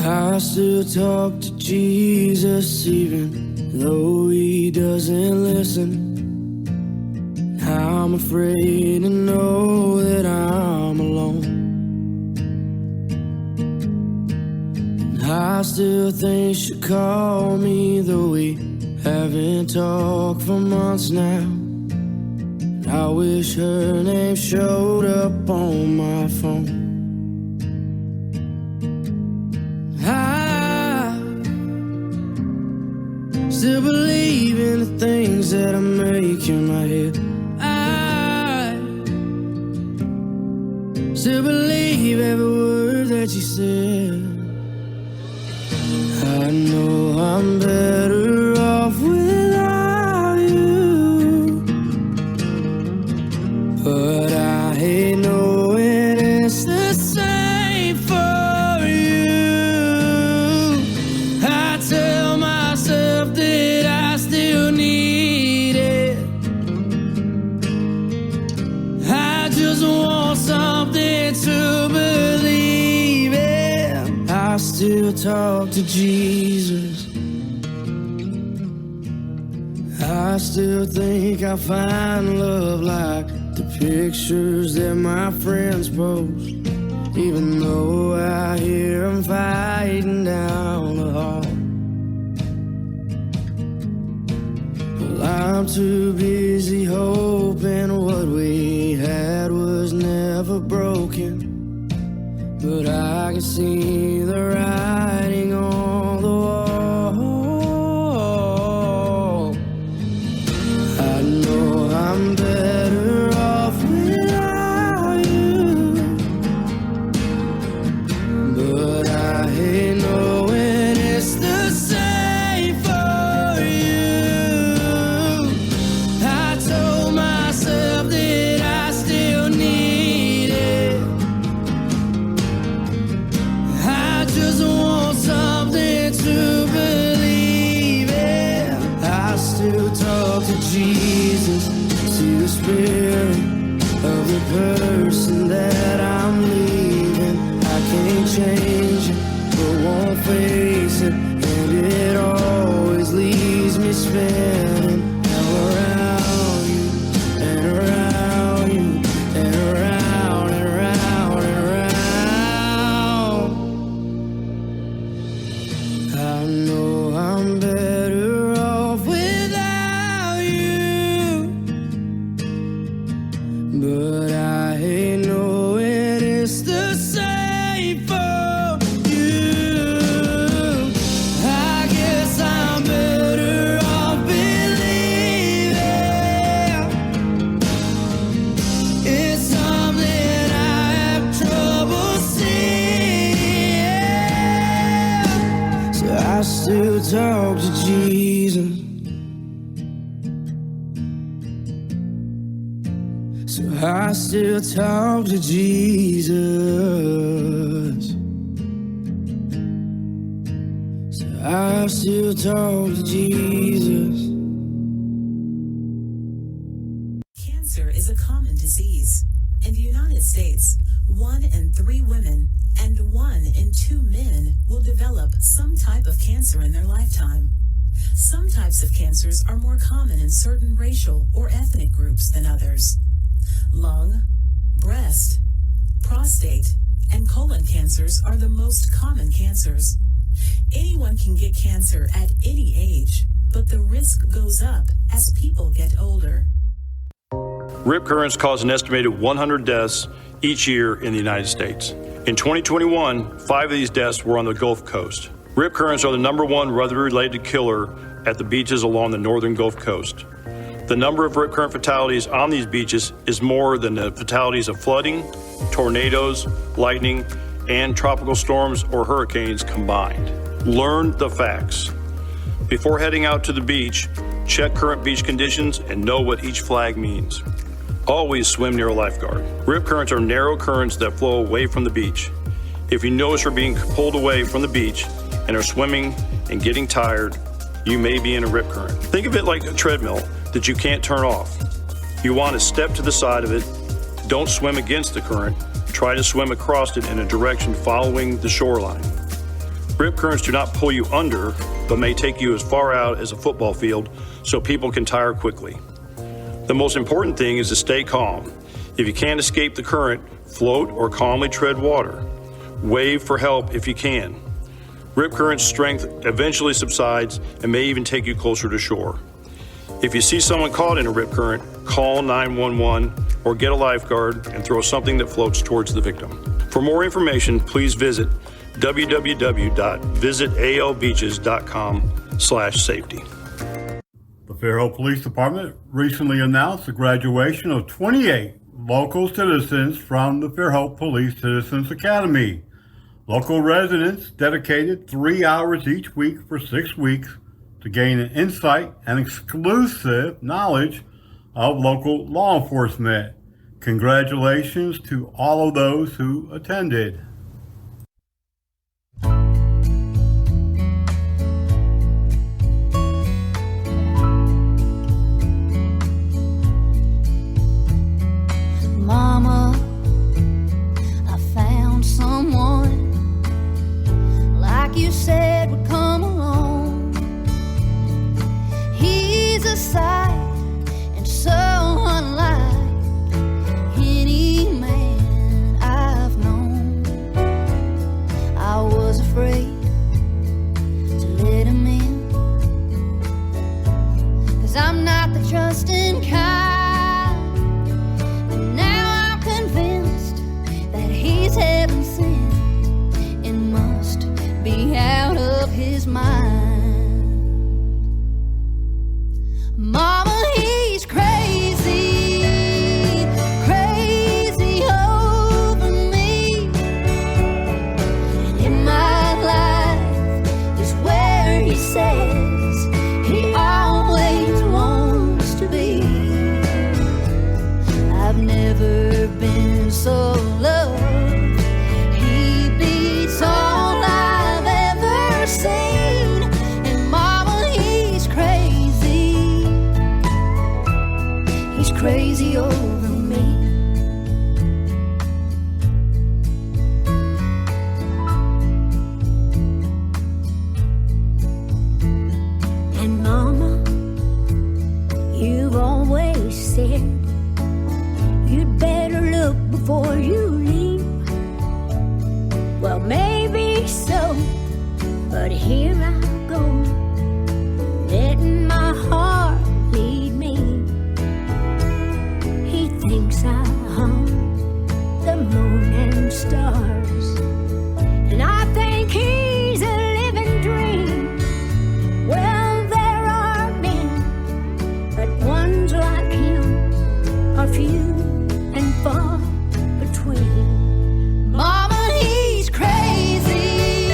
I still talk to Jesus even though he doesn't listen. I'm afraid to know that I'm alone. And I still think she'll call me, though we haven't talked for months now. I wish her name showed up on my phone. I still believe in the things that I make in my head. I still believe every word that you said. I know I'm better off without you, but I hate knowing it's the same for you. I tell myself that I still need it. I just want something to believe in. I still talk to Jesus. I still think I'll find love like the pictures that my friends post, even though I hear them fighting down the hall. Well, I'm too busy hoping what we had was never broken, but I can see the writing on the wall. I know I'm better off without you, but I hate knowing it's the same for you. I told myself that I still need it. I just want something to believe in. I still talk to Jesus, see the spirit of the person that I'm leaving. I can't change it, but won't face it, and it always leaves me spinning around you, and around you, and around, and around, and around. I know I'm better off without you, but I hate knowing it's the same for you. I guess I'm better off believing it's something I have trouble seeing. So I still talk to Jesus. So I still talk to Jesus. So I still talk to Jesus. Cancer is a common disease. In the United States, 1 in 3 women and 1 in 2 men will develop some type of cancer in their lifetime. Some types of cancers are more common in certain racial or ethnic groups than others. Lung, breast, prostate, and colon cancers are the most common cancers. Anyone can get cancer at any age, but the risk goes up as people get older. Rip currents cause an estimated 100 deaths each year in the United States. In 2021, 5 of these deaths were on the Gulf Coast. Rip currents are the #1 weather-related killer at the beaches along the northern Gulf Coast. The number of rip current fatalities on these beaches is more than the fatalities of flooding, tornadoes, lightning, and tropical storms or hurricanes combined. Learn the facts. Before heading out to the beach, check current beach conditions and know what each flag means. Always swim near a lifeguard. Rip currents are narrow currents that flow away from the beach. If you notice you're being pulled away from the beach and are swimming and getting tired, you may be in a rip current. Think of it like a treadmill that you can't turn off. You want to step to the side of it. Don't swim against the current. Try to swim across it in a direction following the shoreline. Rip currents do not pull you under, but may take you as far out as a football field so people can tire quickly. The most important thing is to stay calm. If you can't escape the current, float or calmly tread water. Wave for help if you can. Rip current's strength eventually subsides and may even take you closer to shore. If you see someone caught in a rip current, call 911 or get a lifeguard and throw something that floats towards the victim. For more information, please visit www.visitalbeaches.com/safety. The Fairhope Police Department recently announced the graduation of 28 local citizens from the Fairhope Police Citizens Academy. Local residents dedicated 3 hours each week for 6 weeks to gain an insight and exclusive knowledge of local law enforcement. Congratulations to all of those who attended. Mama, I found someone like you said would come along. He's a sight and so unlike any man I've known. I was afraid to let him in, 'cause I'm not the trusting kind. Heaven sent and must be out of his mind. Mama, he's crazy, crazy over me. And in my life is where he says he always wants to be. I've never been so loved. All I've ever seen, and Mama, he's crazy. He's crazy over me. And Mama, you've always said you'd better look before you leave. Well, maybe so, but here I go, letting my heart lead me. He thinks I haunt the moon and stars, and I think he's a living dream. Well, there are men, but ones like him are few and far between. Mama, crazy,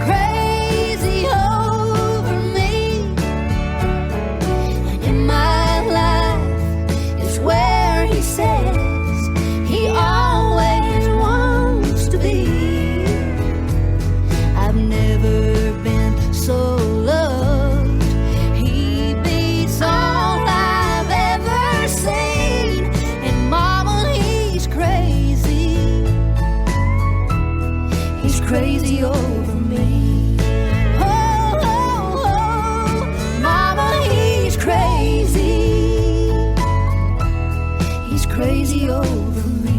crazy over me. And in my life is where he says he always wants to be. I've never been so loved. He beats all I've ever seen. And Mama, he's crazy. He's crazy over me. Oh, oh, oh, Mama, he's crazy. He's crazy over me.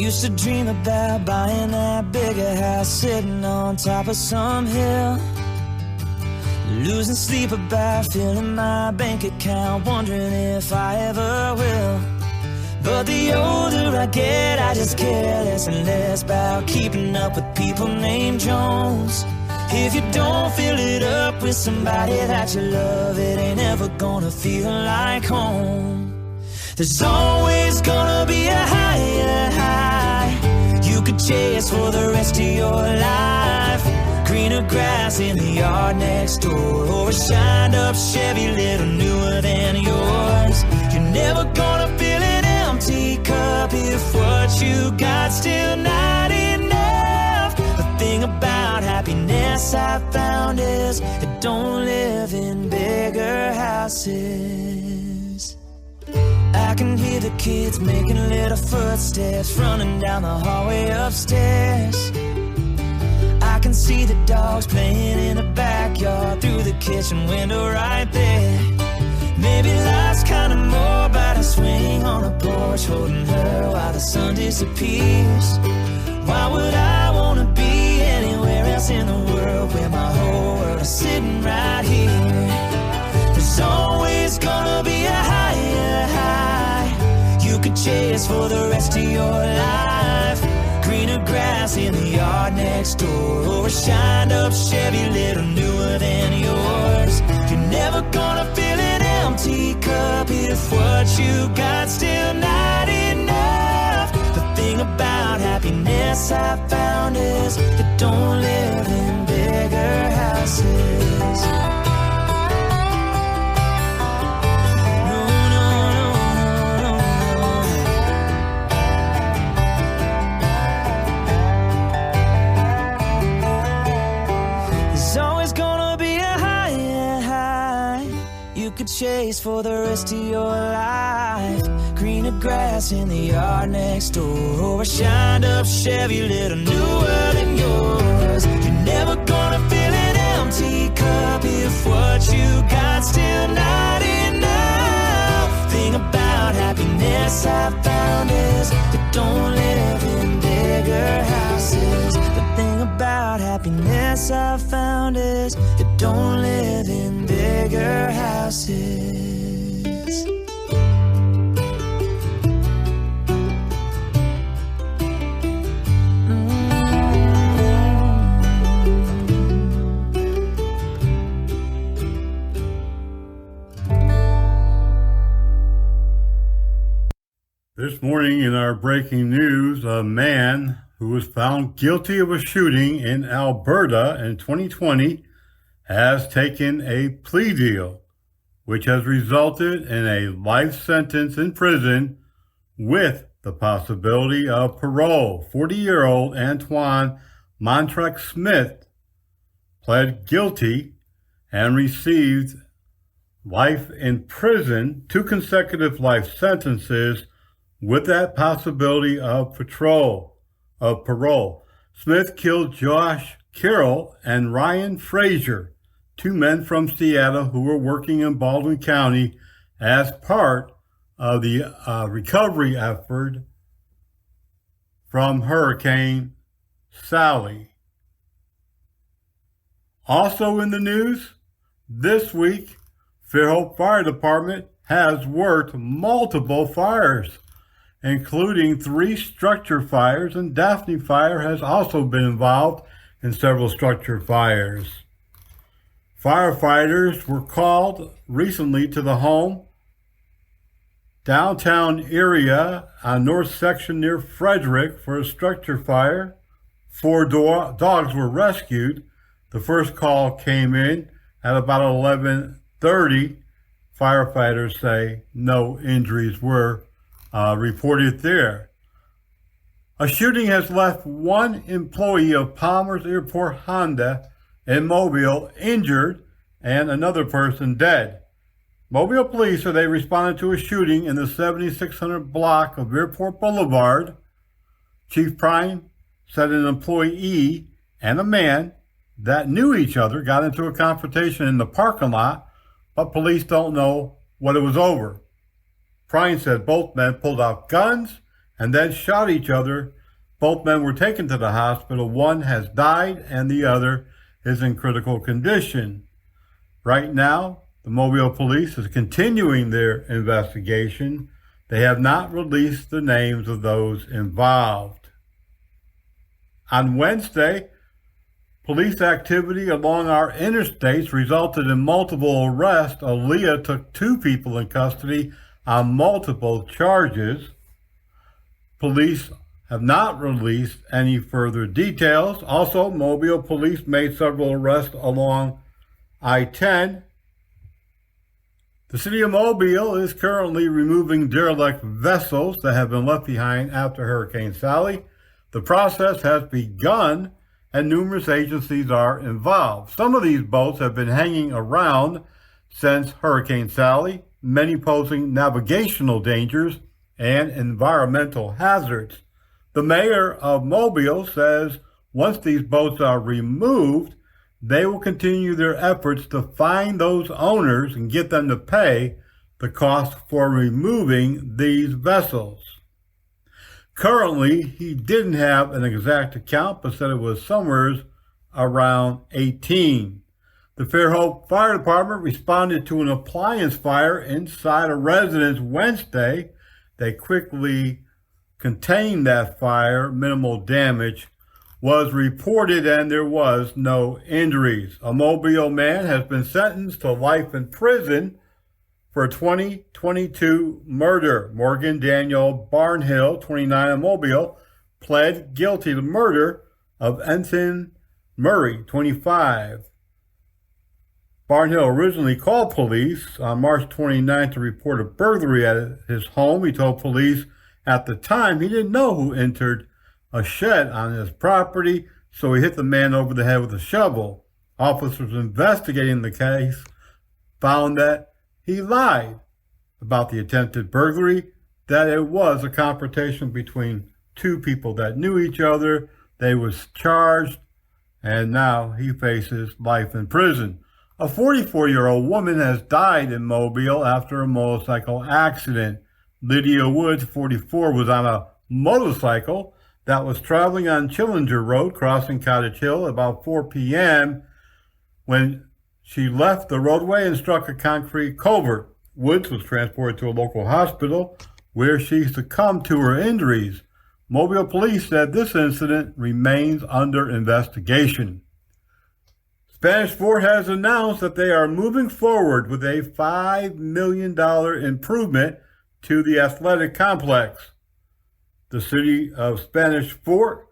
Used to dream about buying that bigger house, sitting on top of some hill, losing sleep about filling my bank account, wondering if I ever will. But the older I get, I just care less and less about keeping up with people named Jones. If you don't fill it up with somebody that you love, it ain't ever gonna feel like home. There's always gonna be a higher high you could chase for the rest of your life. Greener grass in the yard next door, or a shined up Chevy little newer than yours. You're never gonna fill an empty cup if happiness I found is it don't live in bigger houses. I can hear the kids making little footsteps running down the hallway upstairs. I can see the dogs playing in the backyard through the kitchen window right there. Maybe life's kinda more about a swing on a porch holding her while the sun disappears. Why would I wanna be anywhere else in the world where my whole world is sitting right here? There's always gonna be a higher high you could chase for the rest of your life. Greener grass in the yard next door, or a shined up Chevy little newer than yours. You're never gonna fill an empty cup if what you got still not enough. The thing about happiness I found is it don't live in bigger houses. Chase for the rest of your life. Greener grass in the yard next door, or a shined up Chevy little newer than yours. You're never gonna fill an empty cup if what you got still not enough. Thing about happiness I found is it don't live in bigger houses. The thing about happiness I found is it don't live in bigger houses. This morning in our breaking news, a man who was found guilty of a shooting in Alberta in 2020 has taken a plea deal, which has resulted in a life sentence in prison with the possibility of parole. 40-year-old Antoine Montrec Smith pled guilty and received life in prison, 2 consecutive life sentences with that possibility of parole. Smith killed Josh Carroll and Ryan Frazier, 2 men from Seattle who were working in Baldwin County as part of the recovery effort from Hurricane Sally. Also in the news, this week, Fairhope Fire Department has worked multiple fires, including 3 structure fires, and Daphne Fire has also been involved in several structure fires. Firefighters were called recently to the home downtown area on north section near Frederick for a structure fire. 4 dogs were rescued. The first call came in at about 11:30. Firefighters say no injuries were reported there. A shooting has left 1 employee of Palmer's Airport Honda in Mobile injured and another person dead. Mobile police said they responded to a shooting in the 7600 block of Airport Boulevard. Chief Prine said an employee and a man that knew each other got into a confrontation in the parking lot, but police don't know what it was over. Prine said both men pulled out guns and then shot each other. Both men were taken to the hospital. 1 has died and the other is in critical condition. Right now, the Mobile police is continuing their investigation. They have not released the names of those involved. On Wednesday, police activity along our interstates resulted in multiple arrests. Aaliyah took 2 people in custody on multiple charges. Police have not released any further details. Also, Mobile police made several arrests along I-10. The city of Mobile is currently removing derelict vessels that have been left behind after Hurricane Sally. The process has begun and numerous agencies are involved. Some of these boats have been hanging around since Hurricane Sally, many posing navigational dangers and environmental hazards. The mayor of Mobile says once these boats are removed, they will continue their efforts to find those owners and get them to pay the cost for removing these vessels. Currently, he didn't have an exact account, but said it was somewhere around 18. The Fairhope Fire Department responded to an appliance fire inside a residence Wednesday. They quickly contained that fire. Minimal damage was reported and there was no injuries. A Mobile man has been sentenced to life in prison for a 2022 murder. Morgan Daniel Barnhill, 29 of Mobile, pled guilty to murder of Ensign Murray, 25. Barnhill originally called police on March 29th to report a burglary at his home. He told police at the time he didn't know who entered a shed on his property, so he hit the man over the head with a shovel. Officers investigating the case found that he lied about the attempted burglary, that it was a confrontation between two people that knew each other. They was charged, and now he faces life in prison. A 44-year-old woman has died in Mobile after a motorcycle accident. Lydia Woods, 44, was on a motorcycle that was traveling on Chillinger Road, crossing Cottage Hill about 4 p.m. when she left the roadway and struck a concrete culvert. Woods was transported to a local hospital where she succumbed to her injuries. Mobile police said this incident remains under investigation. Spanish Fort has announced that they are moving forward with a $5 million improvement to the athletic complex. The city of Spanish Fort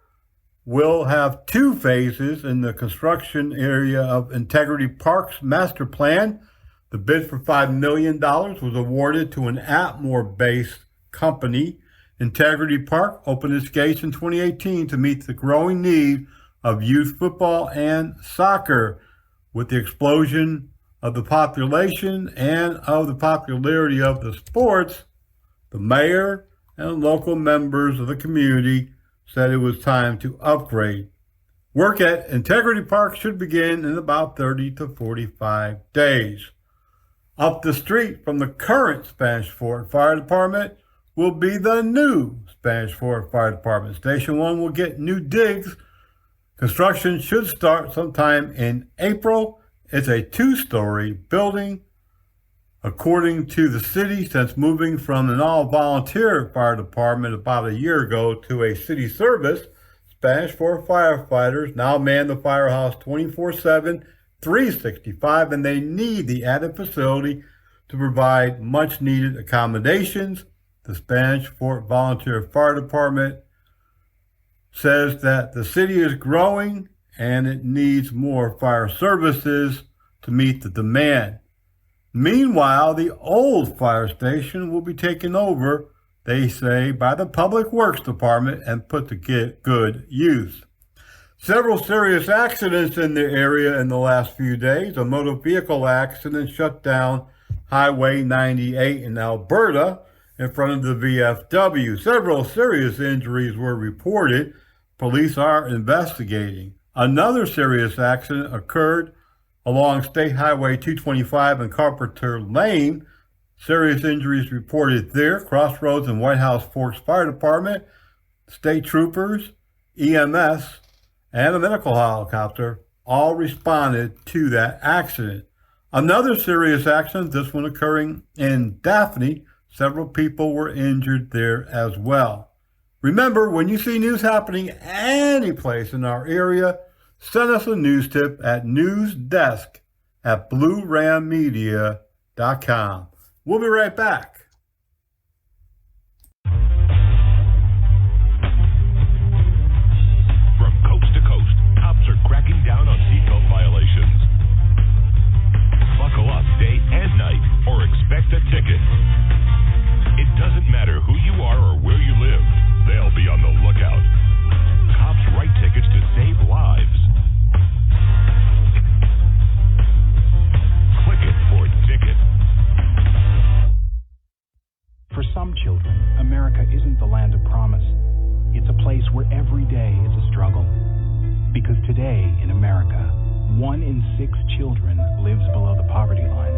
will have 2 phases in the construction area of Integrity Park's master plan. The bid for $5 million was awarded to an Atmore-based company. Integrity Park opened its gates in 2018 to meet the growing need of youth football and soccer. With the explosion of the population and of the popularity of the sports, the mayor and local members of the community said it was time to upgrade. Work at Integrity Park should begin in about 30 to 45 days. Up the street from the current Spanish Fort Fire Department will be the new Spanish Fort Fire Department. Station 1 will get new digs. Construction should start sometime in April. It's a 2-story building. According to the city, since moving from an all-volunteer fire department about a year ago to a city service, Spanish Fort firefighters now man the firehouse 24/7, 365, and they need the added facility to provide much-needed accommodations. The Spanish Fort Volunteer Fire Department says that the city is growing and it needs more fire services to meet the demand. Meanwhile, the old fire station will be taken over, they say, by the Public Works Department and put to good use. Several serious accidents in the area in the last few days. A motor vehicle accident shut down Highway 98 in Alberta in front of the VFW. Several serious injuries were reported. Police are investigating. Another serious accident occurred along State Highway 225 and Carpenter Lane. Serious injuries reported there. Crossroads and White House Forks Fire Department, state troopers, EMS, and a medical helicopter all responded to that accident. Another serious accident, this one occurring in Daphne. Several people were injured there as well. Remember, when you see news happening any place in our area, send us a news tip at newsdesk@bluerammedia.com. We'll be right back. From coast to coast, cops are cracking down on seatbelt violations. Buckle up day and night or expect a ticket. It doesn't matter who you are or where you live, they'll be on the lookout. Cops write tickets to save lives. Today in America, 1 in 6 children lives below the poverty line.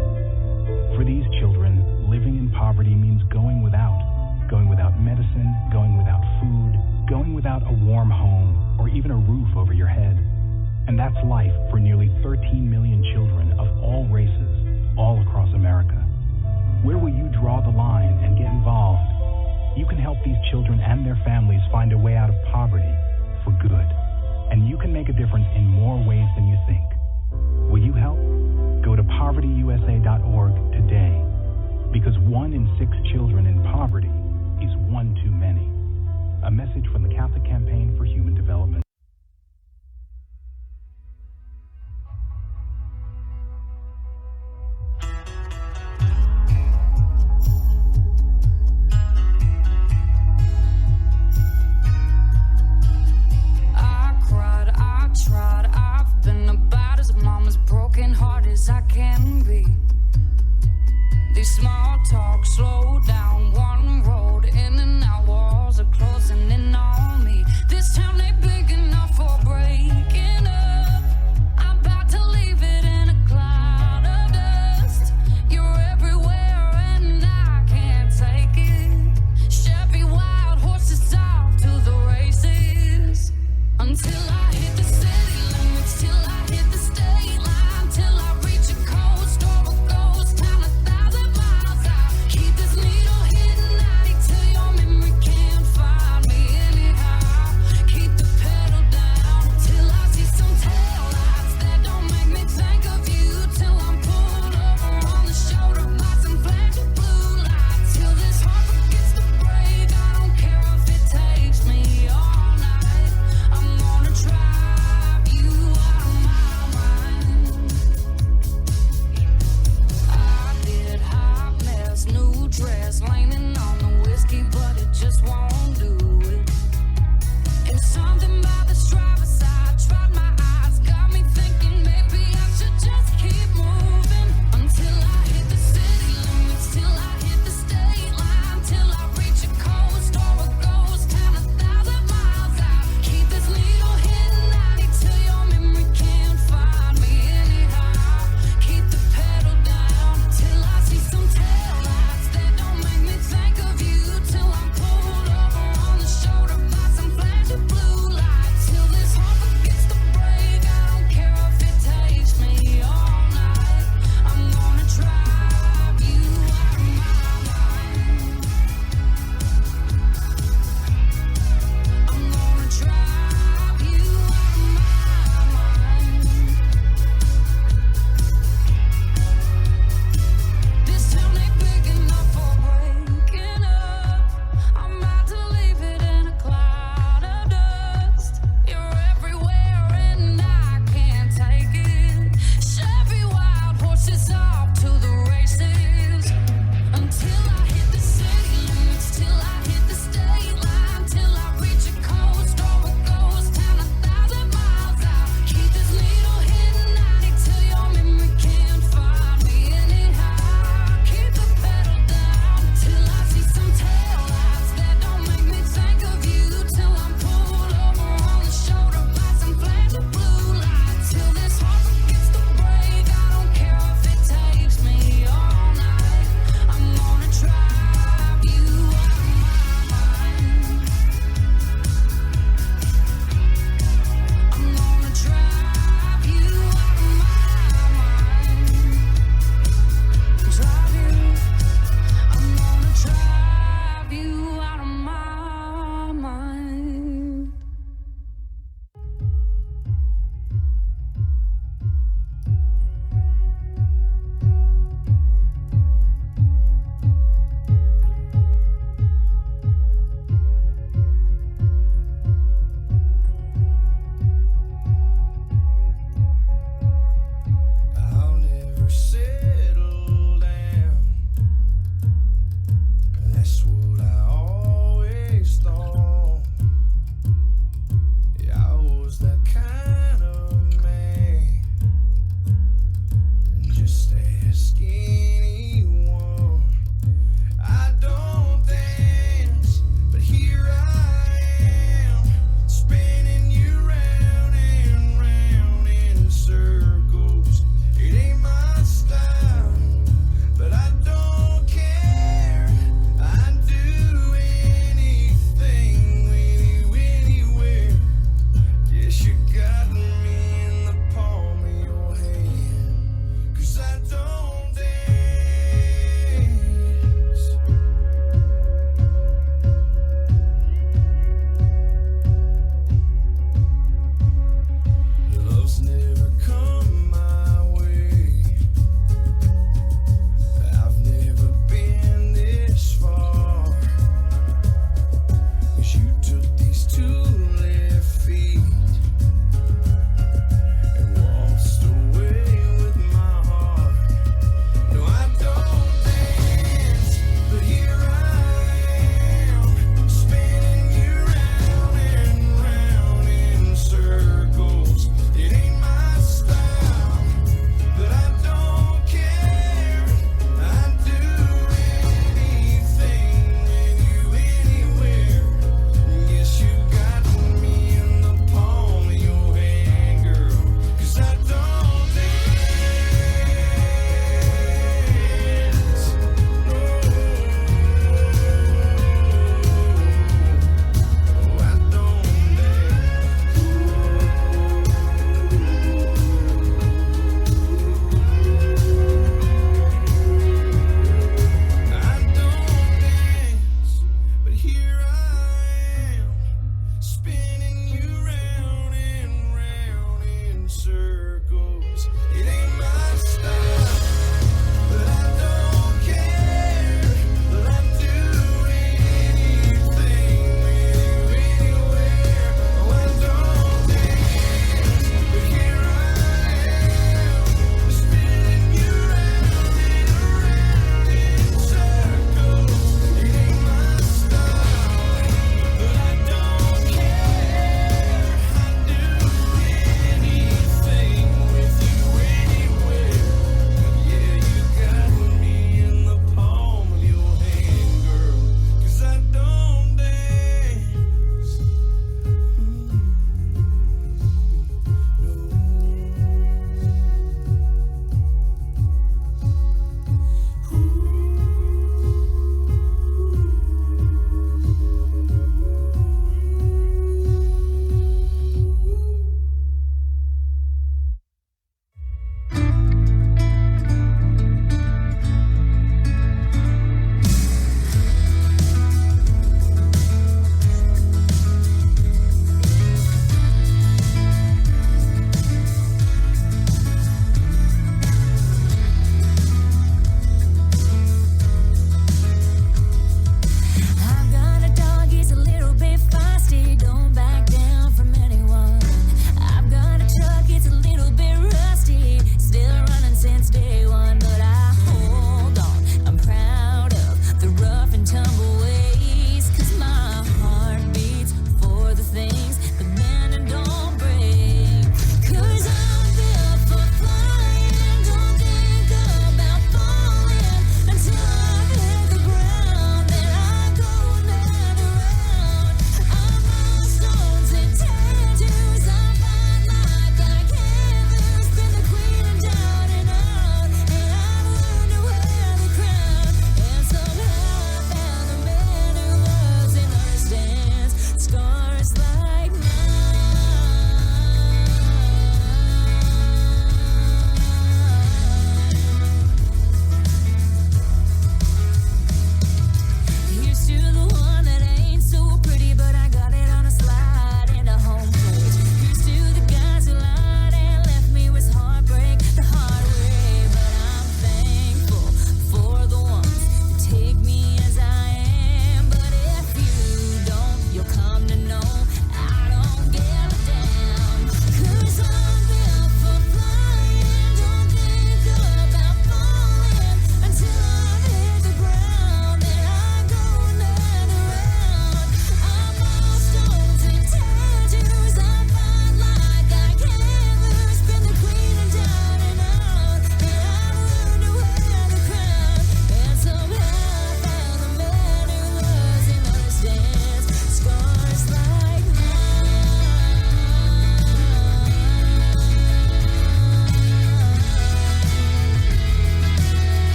For these children, living in poverty means going without medicine, going without food, going without a warm home, or even a roof over your head. And that's life for nearly 13 million children of all races, all across America. Where will you draw the line and get involved? You can help these children and their families find a way out of poverty for good. And you can make a difference in more ways than you think. Will you help? Go to povertyusa.org today, because 1 in 6 children in poverty is one too many. A message from the Catholic Campaign for Human Development. Tried, I've been about as mama's broken heart as I can be. These small talk slow down, one road in and out, walls are closing in on me. This town ain't big enough for breaking up. I'm about to leave it in a cloud of dust. You're everywhere and I can't take it. Chevy wild horses off to the races until I hit the city limits, till I hit the state line, till I reach a coast or a ghost town 1,000 miles out. Keep this needle hidden out till your memory can't find me anyhow. Keep the pedal down till I see some taillights that don't make me think of you, till I'm pulled over on the shoulder by some flashing blue lights, till this heart forgets to break. I don't care if it takes me all night. I'm gonna drive you out of my mind. I did hot mess, new dress, leaning on the whiskey, but it just won't do it. And something about this driver's side, tried my eyes, got me thinking maybe I should just keep moving until I hit the city limits, till I hit the state line, till I reach a coast or a ghost town 1,000 miles out. Keep this needle hidden out till your memory can't find me anyhow. Keep the pedal down till I see some taillights that don't make me think of you, till I'm pulled over on the shoulder by some flashing blue lights, till this heart forgets to break.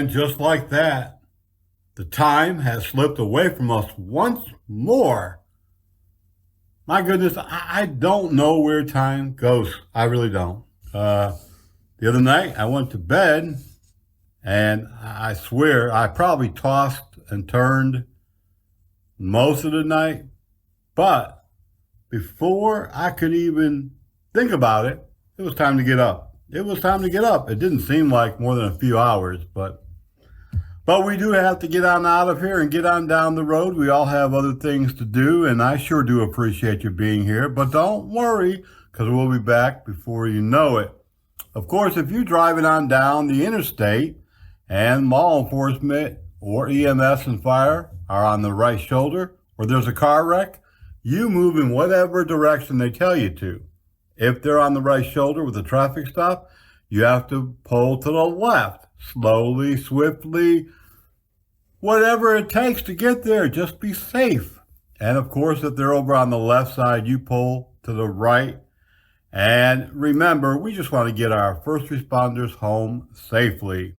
And just like that, the time has slipped away from us once more. My goodness, I don't know where time goes. I really don't. The other night, I went to bed, and I swear I probably tossed and turned most of the night. But before I could even think about it, it was time to get up. It was time to get up. It didn't seem like more than a few hours, but we do have to get on out of here and get on down the road. We all have other things to do, and I sure do appreciate you being here. But don't worry, because we'll be back before you know it. Of course, if you're driving on down the interstate and law enforcement or EMS and fire are on the right shoulder, or there's a car wreck, you move in whatever direction they tell you to. If they're on the right shoulder with a traffic stop, you have to pull to the left. Slowly, swiftly, whatever it takes to get there, just be safe. And of course, if they're over on the left side, you pull to the right. And remember, we just want to get our first responders home safely.